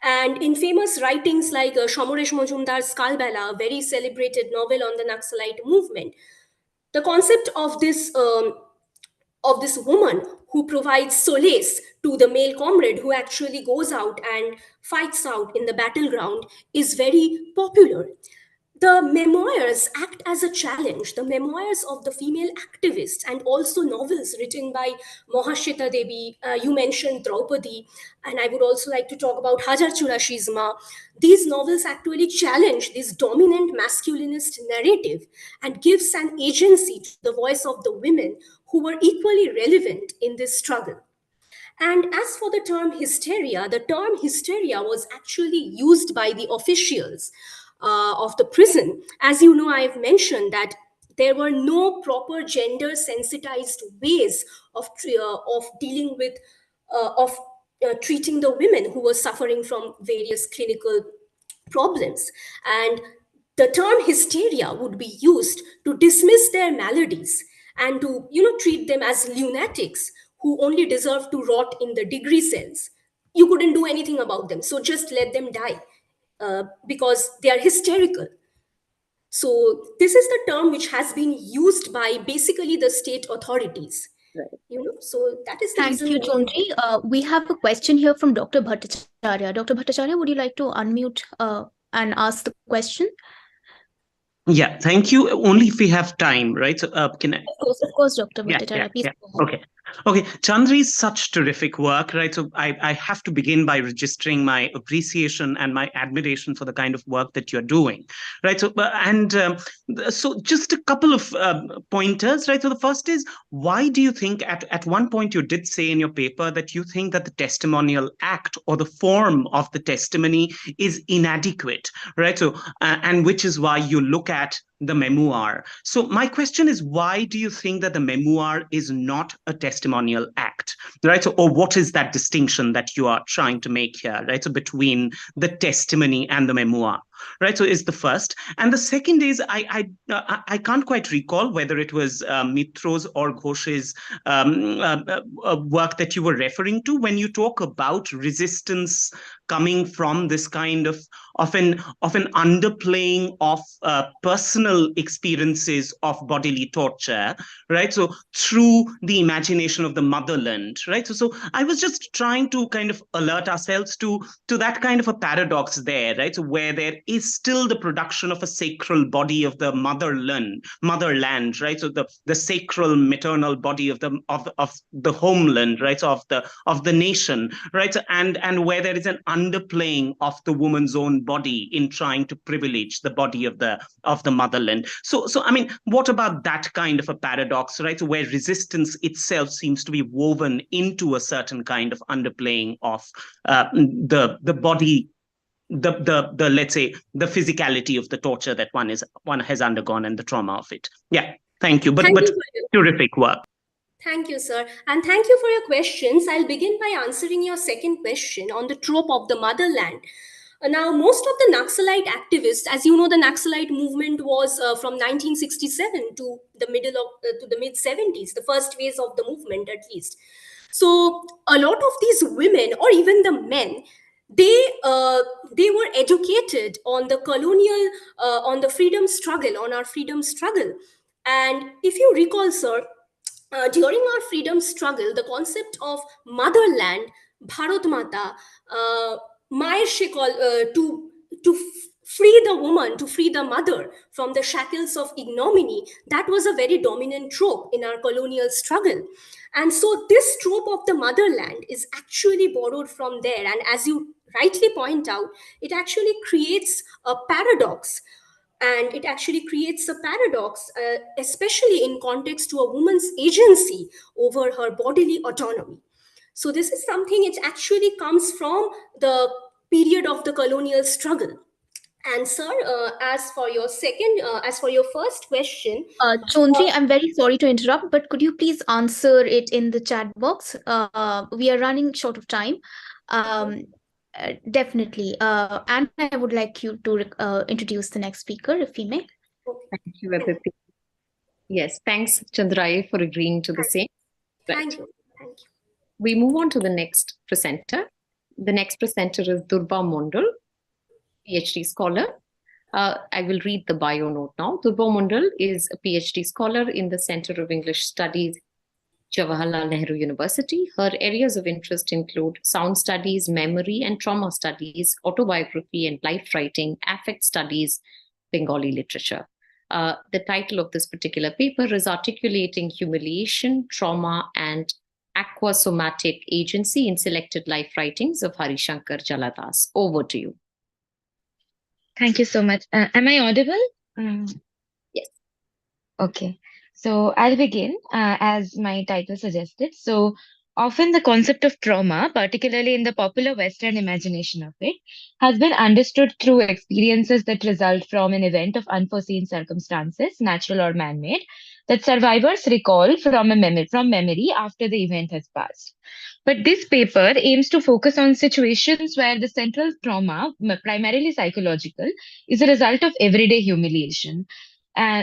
And in famous writings like Shomoresh Majumdar's Kalbela, a very celebrated novel on the Naxalite movement, the concept of this woman who provides solace to the male comrade who actually goes out and fights out in the battleground is very popular. The memoirs act as a challenge. The memoirs of the female activists and also novels written by Mahashwata Devi, you mentioned Draupadi, and I would also like to talk about Hajar Churashizma. These novels actually challenge this dominant masculinist narrative and gives an agency to the voice of the women who were equally relevant in this struggle. And as for the term hysteria was actually used by the officials of the prison. As you know, I've mentioned that there were no proper gender sensitized ways of dealing with of treating the women who were suffering from various clinical problems. And the term hysteria would be used to dismiss their maladies and to treat them as lunatics who only deserve to rot in the degree cells. You couldn't do anything about them, so just let them die because they are hysterical. So this is the term which has been used by basically the state authorities. Right. So that is the Thank reason you, why- Chandreyee. We have a question here from Dr. Bhattacharya. Dr. Bhattacharya, would you like to unmute and ask the question? Yeah, thank you. Only if we have time, right? So, can I? Of course, Dr. Bhattacharya. Please go ahead. Okay. Chandreyee is such terrific work, right? So I have to begin by registering my appreciation and my admiration for the kind of work that you're doing, right? So, so just a couple of pointers, right? So the first is, why do you think at one point you did say in your paper that you think that the testimonial act or the form of the testimony is inadequate, right? So, and which is why you look at the memoir. So my question is, why do you think that the memoir is not a testimonial act, right? So, or what is that distinction that you are trying to make here, right? So between the testimony and the memoir, right? So is the first. And the second is, I can't quite recall whether it was Mitro's or Ghosh's work that you were referring to when you talk about resistance coming from this kind of an underplaying of personal experiences of bodily torture, right? So through the imagination of the motherland, right? So I was just trying to kind of alert ourselves to that kind of a paradox there, right? So where there is still the production of a sacral body of the motherland, right? So the sacral maternal body of the homeland, right? So of the nation, right? So, and where there is an underplaying of the woman's own body in trying to privilege the body of the motherland. So I mean, what about that kind of a paradox, right? So where resistance itself seems to be woven into a certain kind of underplaying of the body, the let's say the physicality of the torture that one has undergone and the trauma of it. Yeah, thank you. But terrific work. Thank you, sir. And thank you for your questions. I'll begin by answering your second question on the trope of the motherland. Now, most of the Naxalite activists, as you know, the Naxalite movement was from 1967 to the mid 70s, the first phase of the movement, at least. So, a lot of these women, or even the men, they were educated on the colonial, on the freedom struggle, on our freedom struggle. And if you recall, sir, during our freedom struggle, the concept of motherland, Bharat Mata, Mayer Shekol, to free the woman, to free the mother from the shackles of ignominy, that was a very dominant trope in our colonial struggle. And so this trope of the motherland is actually borrowed from there. And as you rightly point out, it actually creates a paradox. And it actually creates a paradox, especially in context to a woman's agency over her bodily autonomy. So this is something, it actually comes from the period of the colonial struggle. And sir, as for your first question, Chandreyee, I'm very sorry to interrupt, but could you please answer it in the chat box? We are running short of time. Definitely. And I would like you to introduce the next speaker, if we may. Thank you, Aditi. Yes, thanks, Chandreyee, for agreeing to the same. Thank you. We move on to the next presenter. The next presenter is Durba Mandal, PhD scholar. I will read the bio note now. Durba Mandal is a PhD scholar in the Center of English Studies, Jawaharlal Nehru University. Her areas of interest include sound studies, memory and trauma studies, autobiography and life writing, affect studies, Bengali literature. The title of this particular paper is Articulating Humiliation, Trauma and Acousmatic Agency in Selected Life Writings of Harishankar Jaladas. Over to you. Thank you so much. Am I audible? Yes. Okay. So I'll begin, as my title suggested. So often the concept of trauma, particularly in the popular Western imagination of it, has been understood through experiences that result from an event of unforeseen circumstances, natural or man-made, that survivors recall from memory after the event has passed. But this paper aims to focus on situations where the central trauma, primarily psychological, is a result of everyday humiliation.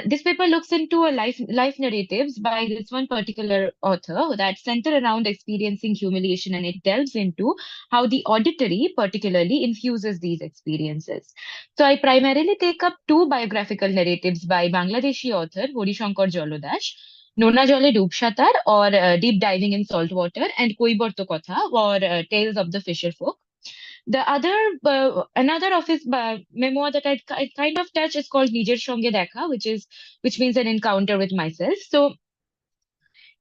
This paper looks into a life narratives by this one particular author that center around experiencing humiliation, and it delves into how the auditory particularly infuses these experiences. So I primarily take up two biographical narratives by Bangladeshi author Harishankar Jaladas, Nona Jole Dubsatar, or Deep Diving in Salt Water, and Koiborto Kotha, or Tales of the Fisher Folk. The other, another of his memoir that I kind of touch is called Nijer Shonge Dekha, which means an encounter with myself. So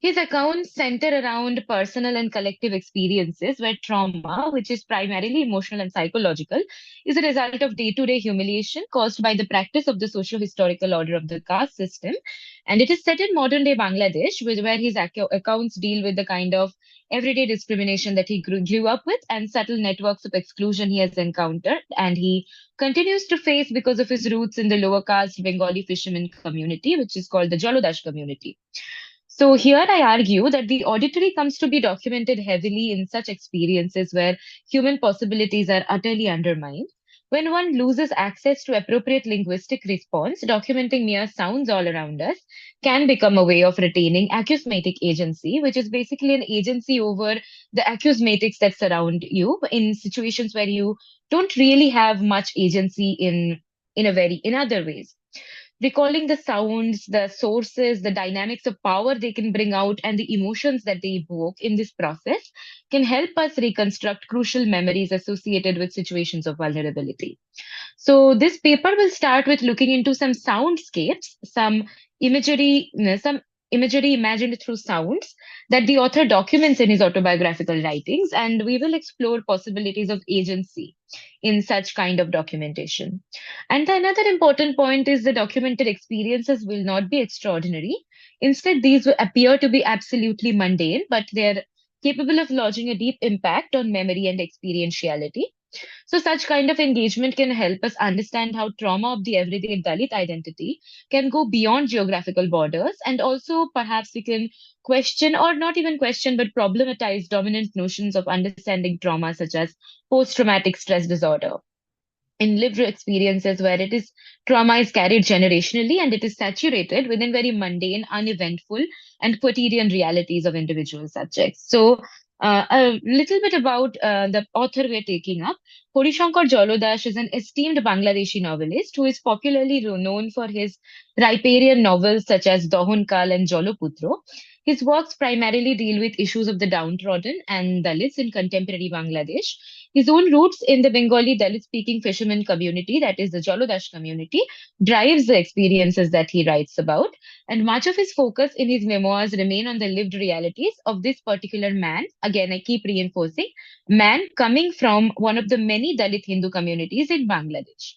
his accounts center around personal and collective experiences where trauma, which is primarily emotional and psychological, is a result of day-to-day humiliation caused by the practice of the socio-historical order of the caste system. And it is set in modern-day Bangladesh, where his accounts deal with the kind of everyday discrimination that he grew up with and subtle networks of exclusion he has encountered and he continues to face because of his roots in the lower caste Bengali fisherman community, which is called the Jalodash community. So here I argue that the auditory comes to be documented heavily in such experiences where human possibilities are utterly undermined. When one loses access to appropriate linguistic response, documenting mere sounds all around us can become a way of retaining acousmatic agency, which is basically an agency over the acousmatics that surround you in situations where you don't really have much agency in other ways. Recalling the sounds, the sources, the dynamics of power they can bring out, and the emotions that they evoke in this process can help us reconstruct crucial memories associated with situations of vulnerability. So this paper will start with looking into some soundscapes, some imagery imagined through sounds that the author documents in his autobiographical writings, and we will explore possibilities of agency in such kind of documentation. And another important point is the documented experiences will not be extraordinary. Instead, these will appear to be absolutely mundane, but they're capable of lodging a deep impact on memory and experientiality. So, such kind of engagement can help us understand how trauma of the everyday Dalit identity can go beyond geographical borders, and also perhaps we can question, or not even question, but problematize dominant notions of understanding trauma, such as post traumatic stress disorder in lived experiences where it is trauma is carried generationally and it is saturated within very mundane, uneventful, and quotidian realities of individual subjects. So, a little bit about the author we're taking up. Harishankar Jaladas is an esteemed Bangladeshi novelist who is popularly known for his riparian novels such as Dohon Kal and Joloputro. His works primarily deal with issues of the downtrodden and Dalits in contemporary Bangladesh. His own roots in the Bengali Dalit speaking fisherman community, that is the Jalodash community, drives the experiences that he writes about. And much of his focus in his memoirs remain on the lived realities of this particular man. Again, I keep reinforcing man coming from one of the many Dalit Hindu communities in Bangladesh.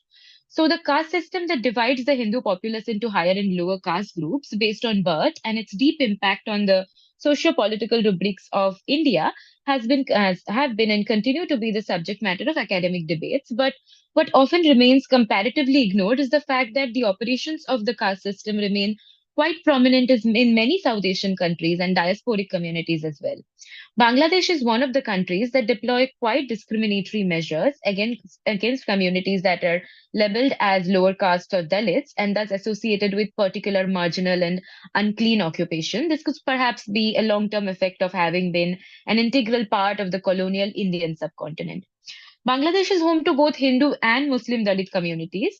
So the caste system that divides the Hindu populace into higher and lower caste groups based on birth and its deep impact on the socio-political rubrics of India have been and continue to be the subject matter of academic debates. But what often remains comparatively ignored is the fact that the operations of the caste system remain quite prominent in many South Asian countries and diasporic communities as well. Bangladesh is one of the countries that deploy quite discriminatory measures against communities that are labeled as lower caste or Dalits and thus associated with particular marginal and unclean occupation. This could perhaps be a long-term effect of having been an integral part of the colonial Indian subcontinent. Bangladesh is home to both Hindu and Muslim Dalit communities.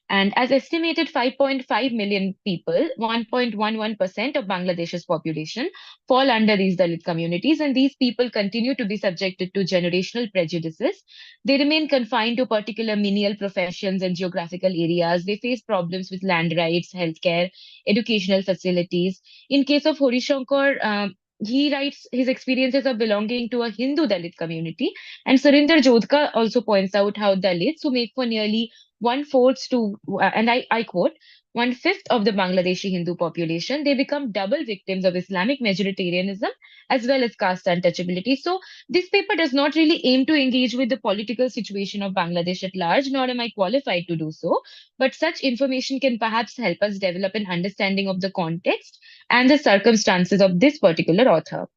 And as estimated 5.5 million people, 1.11% of Bangladesh's population, fall under these Dalit communities. And these people continue to be subjected to generational prejudices. They remain confined to particular menial professions and geographical areas. They face problems with land rights, healthcare, educational facilities. In case of Harishankar, he writes his experiences of belonging to a Hindu Dalit community. And Surinder Jodhka also points out how Dalits, who make for nearly one-fourth to, and I quote, one-fifth of the Bangladeshi Hindu population, they become double victims of Islamic majoritarianism as well as caste untouchability. So this paper does not really aim to engage with the political situation of Bangladesh at large, nor am I qualified to do so. But such information can perhaps help us develop an understanding of the context and the circumstances of this particular author.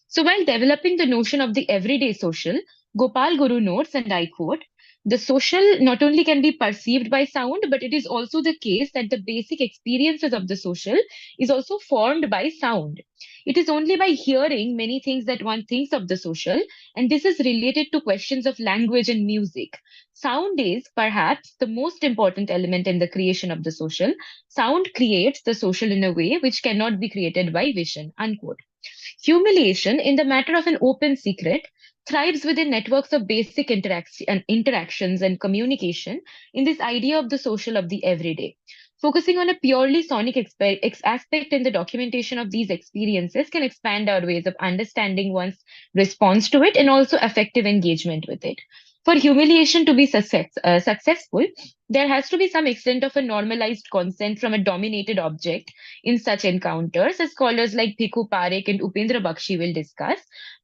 So while developing the notion of the everyday social, Gopal Guru notes, and I quote, the social not only can be perceived by sound, but it is also the case that the basic experiences of the social is also formed by sound. It is only by hearing many things that one thinks of the social, and this is related to questions of language and music. Sound is perhaps the most important element in the creation of the social. Sound creates the social in a way which cannot be created by vision, unquote. Humiliation, in the matter of an open secret, thrives within networks of basic interactions and communication in this idea of the social of the everyday. Focusing on a purely sonic aspect in the documentation of these experiences can expand our ways of understanding one's response to it and also effective engagement with it. For humiliation to be successful, there has to be some extent of a normalized consent from a dominated object in such encounters, as scholars like Bhikhu Parekh and Upendra Bakshi will discuss.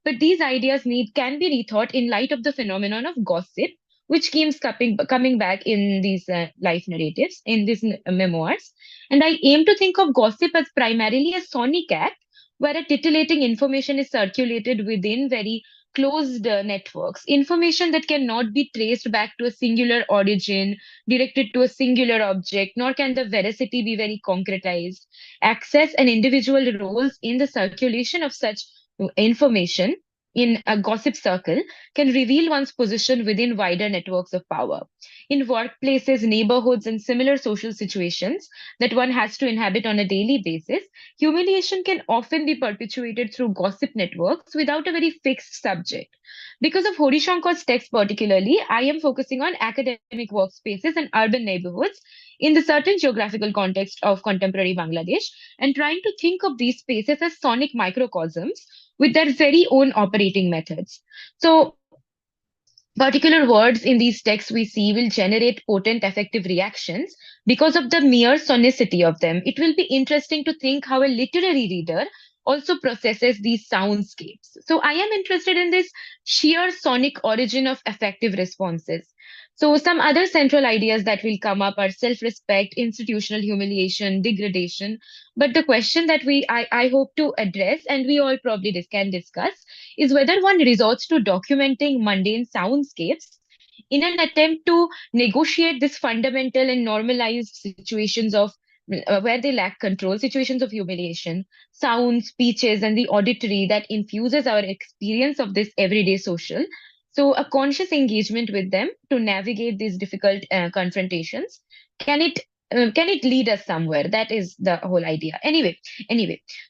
But these ideas can be rethought in light of the phenomenon of gossip, which keeps coming back in these life narratives, in these memoirs. And I aim to think of gossip as primarily a sonic act, where a titillating information is circulated within very closed networks, information that cannot be traced back to a singular origin, directed to a singular object, nor can the veracity be very concretized. Access and individual roles in the circulation of such information in a gossip circle can reveal one's position within wider networks of power. In workplaces, neighborhoods, and similar social situations that one has to inhabit on a daily basis, humiliation can often be perpetuated through gossip networks without a very fixed subject. Because of Harishankar's text particularly, I am focusing on academic workspaces and urban neighborhoods in the certain geographical context of contemporary Bangladesh and trying to think of these spaces as sonic microcosms with their very own operating methods. So particular words in these texts we see will generate potent affective reactions because of the mere sonicity of them. It will be interesting to think how a literary reader also processes these soundscapes. So I am interested in this sheer sonic origin of affective responses. So some other central ideas that will come up are self-respect, institutional humiliation, degradation. But the question that I hope to address, and we all probably can discuss, is whether one resorts to documenting mundane soundscapes in an attempt to negotiate this fundamental and normalized situations of where they lack control, situations of humiliation, sounds, speeches, and the auditory that infuses our experience of this everyday social. So a conscious engagement with them to navigate these difficult confrontations, can it lead us somewhere? That is the whole idea. Anyway,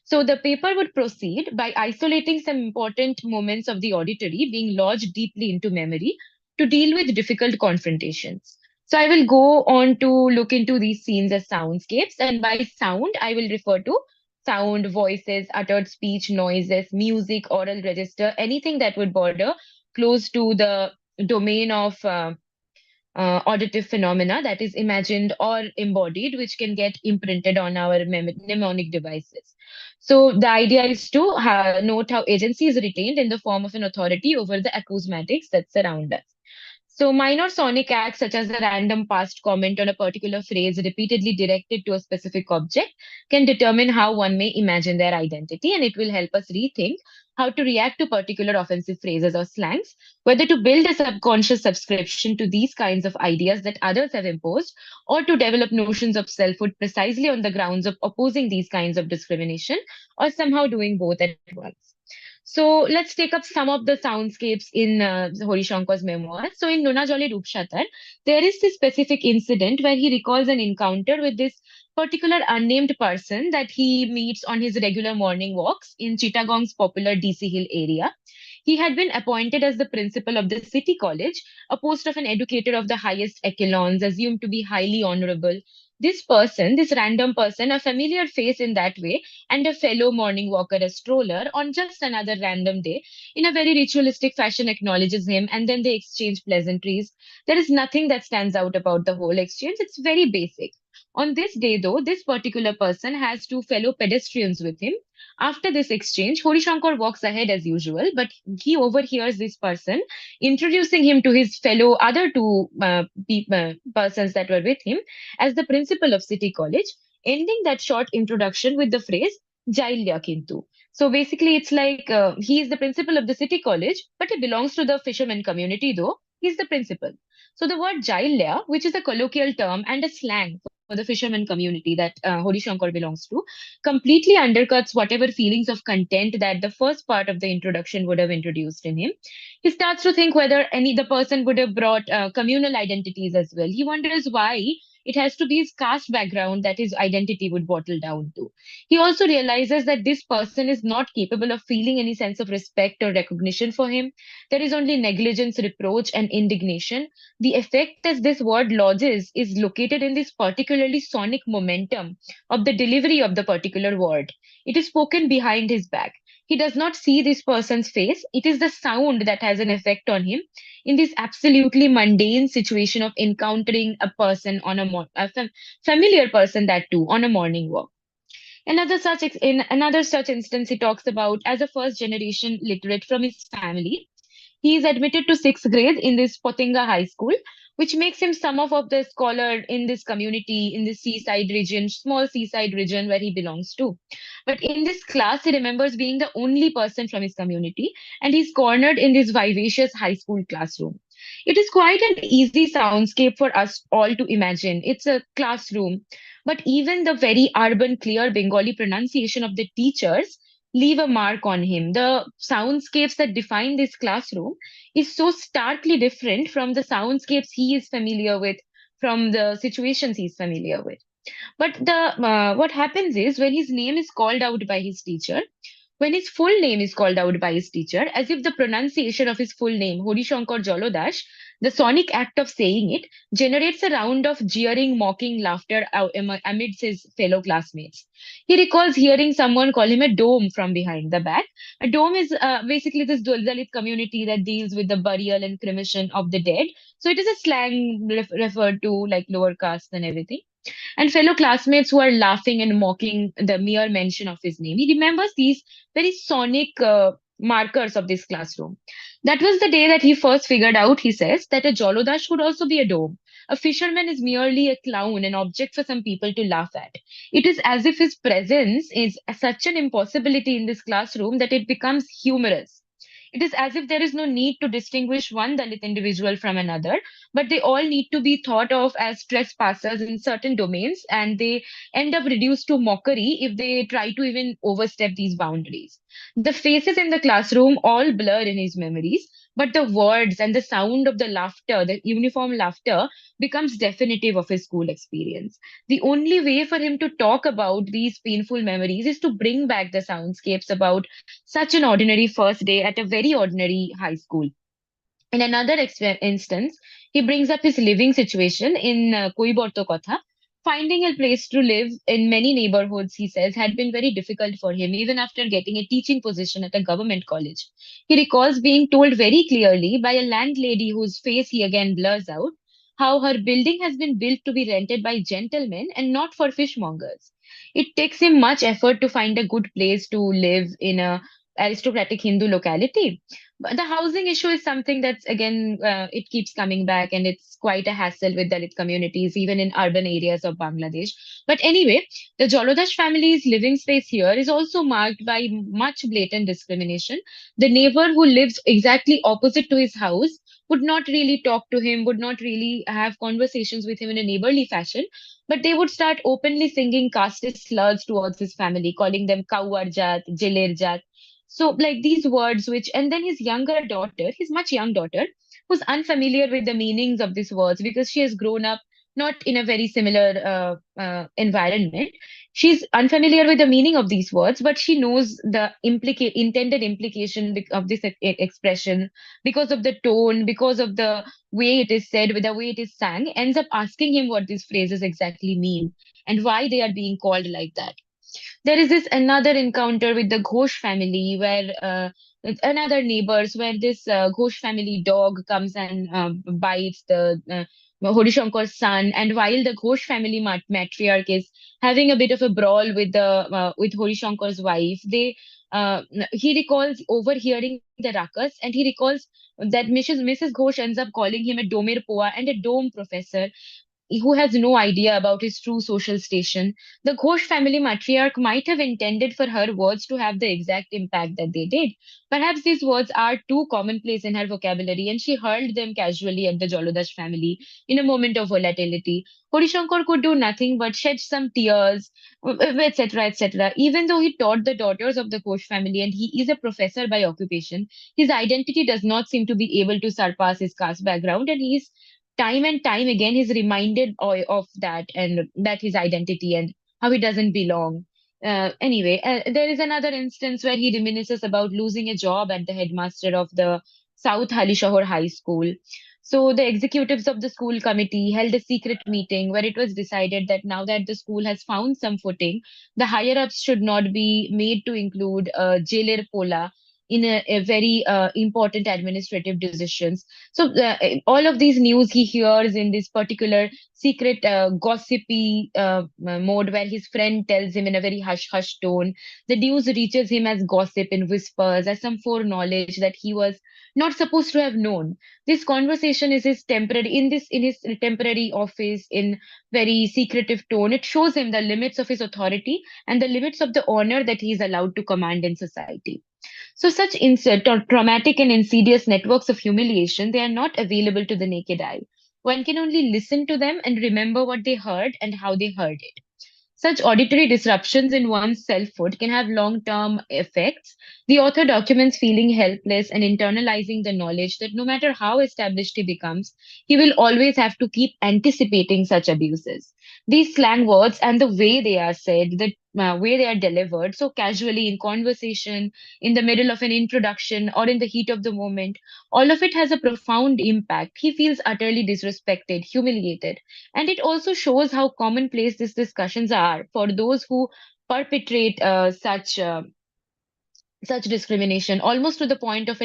so the paper would proceed by isolating some important moments of the auditory being lodged deeply into memory to deal with difficult confrontations. So I will go on to look into these scenes as soundscapes, and by sound, I will refer to sound, voices, uttered speech, noises, music, oral register, anything that would border close to the domain of auditive phenomena that is imagined or embodied, which can get imprinted on our mnemonic devices. So the idea is to note how agency is retained in the form of an authority over the acousmatics that surround us. So minor sonic acts such as a random past comment on a particular phrase repeatedly directed to a specific object can determine how one may imagine their identity, and it will help us rethink how to react to particular offensive phrases or slangs, whether to build a subconscious subscription to these kinds of ideas that others have imposed, or to develop notions of selfhood precisely on the grounds of opposing these kinds of discrimination, or somehow doing both at once. So let's take up some of the soundscapes in Harishankar's memoir. So in Nuna Jole Rupshatar, there is this specific incident where he recalls an encounter with this particular unnamed person that he meets on his regular morning walks in Chittagong's popular DC Hill area. He had been appointed as the principal of the city college, a post of an educator of the highest echelons, assumed to be highly honorable. This person, this random person, a familiar face in that way, and a fellow morning walker, a stroller, on just another random day, in a very ritualistic fashion acknowledges him, and then they exchange pleasantries. There is nothing that stands out about the whole exchange. It's very basic. On this day, though, this particular person has two fellow pedestrians with him. After this exchange, Harishankar walks ahead as usual, but he overhears this person introducing him to his fellow other two persons that were with him as the principal of City College, ending that short introduction with the phrase Jailya Kintu. So basically, it's like he is the principal of the City College, but he belongs to the fisherman community, though he's the principal. So the word Jailya, which is a colloquial term and a slang for the fisherman community that Harishankar belongs to, completely undercuts whatever feelings of content that the first part of the introduction would have introduced in him. He starts to think whether the person would have brought communal identities as well. He wonders why it has to be his caste background that his identity would bottle down to. He also realizes that this person is not capable of feeling any sense of respect or recognition for him. There is only negligence, reproach, and indignation. The effect as this word lodges is located in this particularly sonic momentum of the delivery of the particular word. It is spoken behind his back. He does not see this person's face. It is the sound that has an effect on him in this absolutely mundane situation of encountering a person on a familiar person, that too, on a morning walk. In another such instance, he talks about as a first generation literate from his family, he is admitted to sixth grade in this Potinga High School, which makes him somewhat of the scholar in this community, in this seaside region, small seaside region where he belongs to. But in this class, he remembers being the only person from his community, and he's cornered in this vivacious high school classroom. It is quite an easy soundscape for us all to imagine. It's a classroom, but even the very urban, clear Bengali pronunciation of the teachers leave a mark on him. The soundscapes that define this classroom is so starkly different from the soundscapes he is familiar with, from the situations he's familiar with. But the what happens is when his name is called out by his teacher, when his full name is called out by his teacher, as if the pronunciation of his full name, Harishankar Jaladas, the sonic act of saying it, generates a round of jeering, mocking laughter amidst his fellow classmates. He recalls hearing someone call him a dome from behind the back. A dome is basically this Dalit community that deals with the burial and cremation of the dead. So it is a slang referred to like lower caste and everything, and fellow classmates who are laughing and mocking the mere mention of his name. He remembers these very sonic markers of this classroom. That was the day that he first figured out, he says, that a Jolodash would also be a dome. A fisherman is merely a clown, an object for some people to laugh at. It is as if his presence is such an impossibility in this classroom that it becomes humorous. It is as if there is no need to distinguish one Dalit individual from another, but they all need to be thought of as trespassers in certain domains, and they end up reduced to mockery if they try to even overstep these boundaries. The faces in the classroom all blur in his memories, but the words and the sound of the laughter, the uniform laughter, becomes definitive of his school experience. The only way for him to talk about these painful memories is to bring back the soundscapes about such an ordinary first day at a very ordinary high school. In another instance, he brings up his living situation in Koiborto Kotha. Finding a place to live in many neighborhoods, he says, had been very difficult for him, even after getting a teaching position at a government college. He recalls being told very clearly by a landlady whose face he again blurs out, how her building has been built to be rented by gentlemen and not for fishmongers. It takes him much effort to find a good place to live in a aristocratic Hindu locality. But the housing issue is something that's again, it keeps coming back, and it's quite a hassle with Dalit communities, even in urban areas of Bangladesh. But anyway, the Jolodash family's living space here is also marked by much blatant discrimination. The neighbor who lives exactly opposite to his house would not really talk to him, would not really have conversations with him in a neighborly fashion, but they would start openly singing casteist slurs towards his family, calling them Kauarjat, Jilerjat. So, like these words, which, and then his younger daughter, his much young daughter, who's unfamiliar with the meanings of these words because she has grown up not in a very similar environment, She's unfamiliar with the meaning of these words, but she knows the intended implication of this expression because of the tone, because of the way it is said, with the way it is sang, ends up asking him what these phrases exactly mean and why they are being called like that. There is this another encounter with the Ghosh family where another neighbors where this Ghosh family dog comes and bites the Harishankar's son, and while the Ghosh family matriarch is having a bit of a brawl with Harishankar's wife, he recalls overhearing the ruckus, and he recalls that Mrs. Ghosh ends up calling him a Domir Poa and a dome professor who has no idea about his true social station. The Ghosh family matriarch might have intended for her words to have the exact impact that they did. Perhaps these words are too commonplace in her vocabulary, and she hurled them casually at the Jaladas family in a moment of volatility. Harishankar could do nothing but shed some tears, etc., etc. Even though he taught the daughters of the Ghosh family and he is a professor by occupation, his identity does not seem to be able to surpass his caste background, and he is time and time again he's reminded of that, and that his identity and how he doesn't belong. There is another instance where he reminisces about losing a job at the headmaster of the South Halishahar High School. So the executives of the school committee held a secret meeting where it was decided that now that the school has found some footing, the higher ups should not be made to include jailer pola in a very important administrative decisions. So all of these news he hears in this particular secret gossipy mode where his friend tells him in a very hush hush tone. The news reaches him as gossip in whispers, as some foreknowledge that he was not supposed to have known. This conversation is in his temporary office in very secretive tone. It shows him the limits of his authority and the limits of the honor that he is allowed to command in society. So such traumatic and insidious networks of humiliation, they are not available to the naked eye. One can only listen to them and remember what they heard and how they heard it. Such auditory disruptions in one's selfhood can have long-term effects. The author documents feeling helpless and internalizing the knowledge that no matter how established he becomes, he will always have to keep anticipating such abuses. These slang words and the way they are said, the way they are delivered so casually in conversation, in the middle of an introduction, or in the heat of the moment, all of it has a profound impact. He feels utterly disrespected, humiliated, and it also shows how commonplace these discussions are for those who perpetrate such discrimination, almost to the point of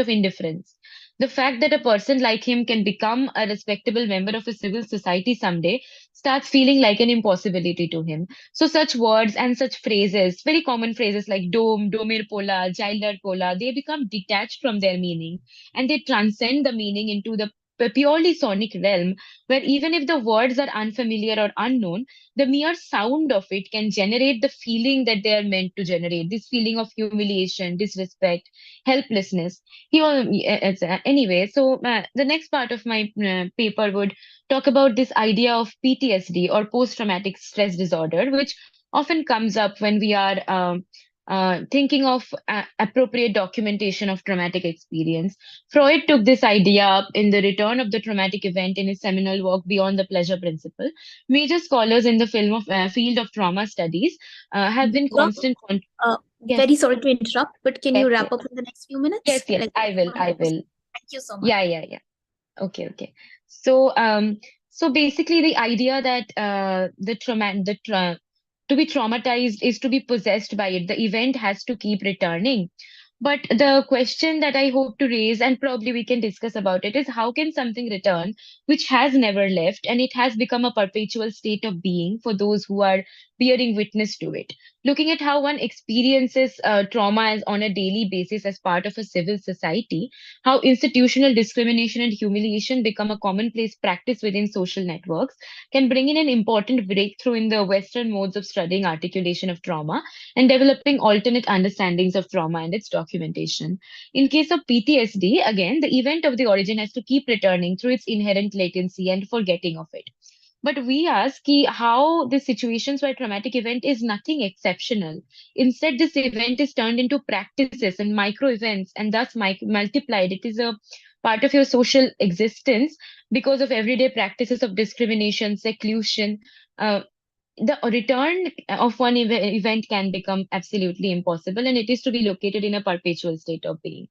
indifference. The fact that a person like him can become a respectable member of a civil society someday starts feeling like an impossibility to him. So such words and such phrases, very common phrases like dome, domir pola, jailer pola, they become detached from their meaning, and they transcend the meaning into the purely sonic realm, where even if the words are unfamiliar or unknown, the mere sound of it can generate the feeling that they are meant to generate, this feeling of humiliation, disrespect, helplessness. The next part of my paper would talk about this idea of PTSD, or post-traumatic stress disorder, which often comes up when we are thinking of appropriate documentation of traumatic experience. Freud took this idea up in The Return of the Traumatic Event in his seminal work Beyond the Pleasure Principle. Major scholars in the field of trauma studies have been Durba, constant. Yes, very sorry to interrupt, but can you yes, wrap yes, up in the next few minutes? yes. I will. Thank you so much. Yeah. Okay. So basically, the idea that to be traumatized is to be possessed by it. The event has to keep returning. But the question that I hope to raise, and probably we can discuss about it, is how can something return which has never left and it has become a perpetual state of being for those who are bearing witness to it? Looking at how one experiences trauma as on a daily basis as part of a civil society, how institutional discrimination and humiliation become a commonplace practice within social networks, can bring in an important breakthrough in the Western modes of studying articulation of trauma and developing alternate understandings of trauma and its documentation. In case of PTSD, again, the event of the origin has to keep returning through its inherent latency and forgetting of it. But we ask how the situations where traumatic event is nothing exceptional. Instead, this event is turned into practices and micro events and thus multiplied. It is a part of your social existence because of everyday practices of discrimination, seclusion, uh, the return of one event can become absolutely impossible, and it is to be located in a perpetual state of being.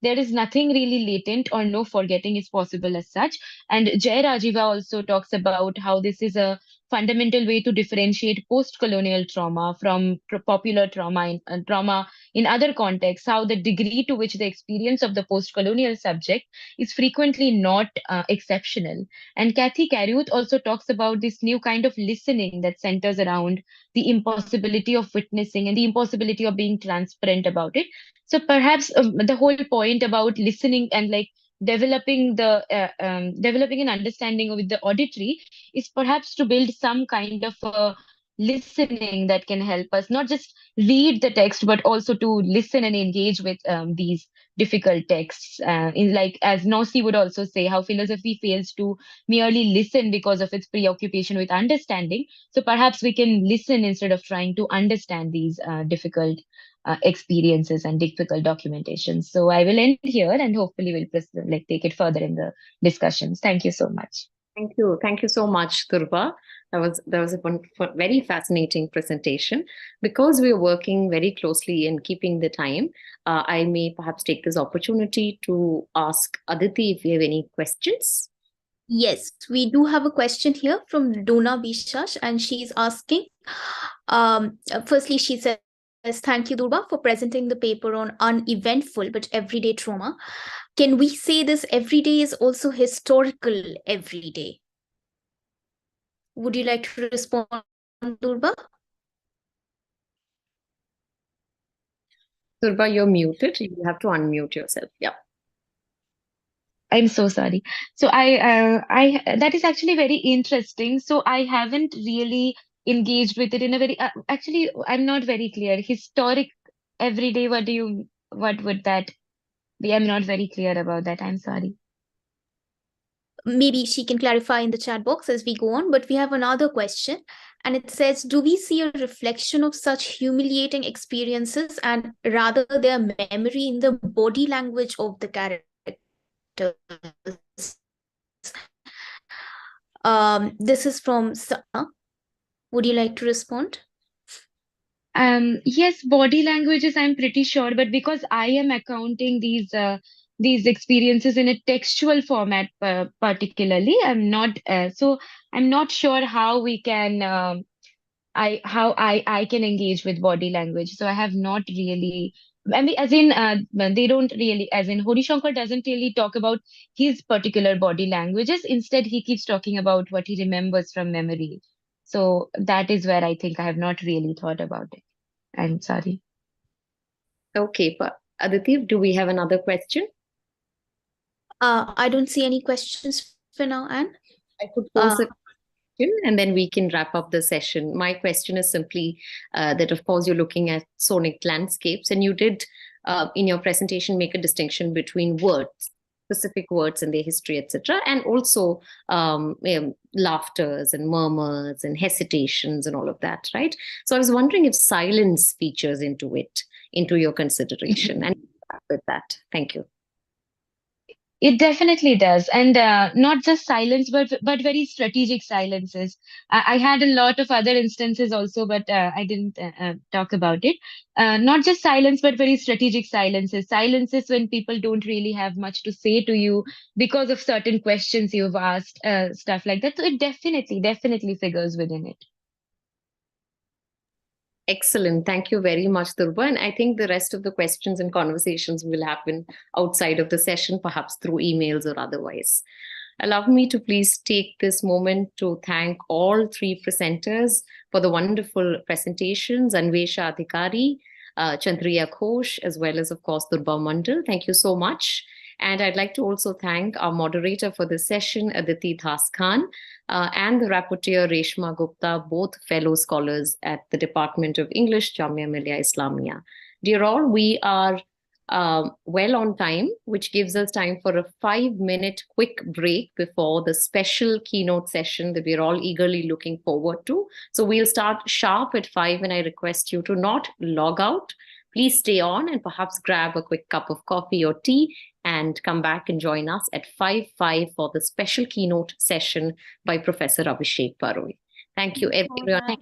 There is nothing really latent, or no forgetting is possible as such. And Jay Rajiva also talks about how this is a fundamental way to differentiate post-colonial trauma from popular trauma in other contexts, how the degree to which the experience of the post-colonial subject is frequently not exceptional. And Kathy Carruth also talks about this new kind of listening that centers around the impossibility of witnessing and the impossibility of being transparent about it. So perhaps the whole point about listening and like developing an understanding with the auditory is perhaps to build some kind of listening that can help us not just read the text but also to listen and engage with these difficult texts. In like as Nossi would also say, how philosophy fails to merely listen because of its preoccupation with understanding. So perhaps we can listen instead of trying to understand these difficult experiences and difficult documentation. So I will end here and hopefully we'll take it further in the discussions. Thank you so much. Thank you so much, Durba. That was a very fascinating presentation. Because we are working very closely and keeping the time, I may perhaps take this opportunity to ask Aditi if you have any questions. Yes, we do have a question here from Dona Bishash, and she's asking, firstly, she says, thank you, Durba, for presenting the paper on uneventful but everyday trauma. Can we say this everyday is also historical everyday? Would you like to respond, Durba? Durba, you're muted. You have to unmute yourself. Yeah. I'm so sorry. So I that is actually very interesting. So I haven't really engaged with it in a very actually I'm not very clear. Historic everyday. What would that be? I'm not very clear about that. I'm sorry. Maybe she can clarify in the chat box as we go on. But we have another question, and it says, do we see a reflection of such humiliating experiences and rather their memory in the body language of the characters? This is from Sana. Would you like to respond? Yes, body languages, I'm pretty sure, but because I am accounting these experiences in a textual format, particularly, I'm not sure how we can I can engage with body language. So I have not really. I mean, as in, they don't really, as in, Harishankar doesn't really talk about his particular body languages. Instead, he keeps talking about what he remembers from memory. So that is where I think I have not really thought about it. I'm sorry. Okay, but Aditi, do we have another question? I don't see any questions for now, Anne. I could pose a question and then we can wrap up the session. My question is simply that, of course, you're looking at sonic landscapes, and you did in your presentation make a distinction between words, specific words and their history, etc., and also laughters and murmurs and hesitations and all of that, right? So I was wondering if silence features into your consideration, and with that, thank you. It definitely does, and not just silence, but very strategic silences. I had a lot of other instances also, but I didn't talk about it. Not just silence, but very strategic silences. Silences when people don't really have much to say to you because of certain questions you've asked, stuff like that. So it definitely figures within it. Excellent. Thank you very much, Durba. And I think the rest of the questions and conversations will happen outside of the session, perhaps through emails or otherwise. Allow me to please take this moment to thank all three presenters for the wonderful presentations, Anwesha, Adhikary, Chandreyee, Ghosh, as well as, of course, Durba Mandal. Thank you so much. And I'd like to also thank our moderator for this session, Aditi Das Khan, and the rapporteur, Reshma Gupta, both fellow scholars at the Department of English, Jamia Millia Islamia. Dear all, we are well on time, which gives us time for a 5-minute quick break before the special keynote session that we're all eagerly looking forward to. So we'll start sharp at 5, and I request you to not log out. Please stay on and perhaps grab a quick cup of coffee or tea and come back and join us at 5:05 for the special keynote session by Professor Abhishek Paroi. Thank you, Before everyone. that,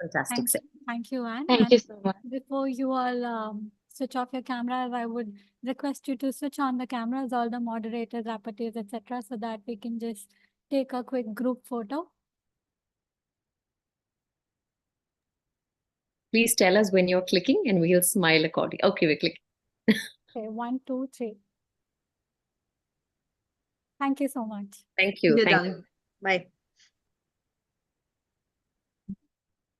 Fantastic. thank you, Anne. Thank And you so much. before you all switch off your cameras, I would request you to switch on the cameras, all the moderators, rapporteurs, etc., so that we can just take a quick group photo. Please tell us when you're clicking and we'll smile accordingly. Okay, we're clicking. Okay, 1, 2, 3. Thank you so much. Thank you. We're Thank done. Bye.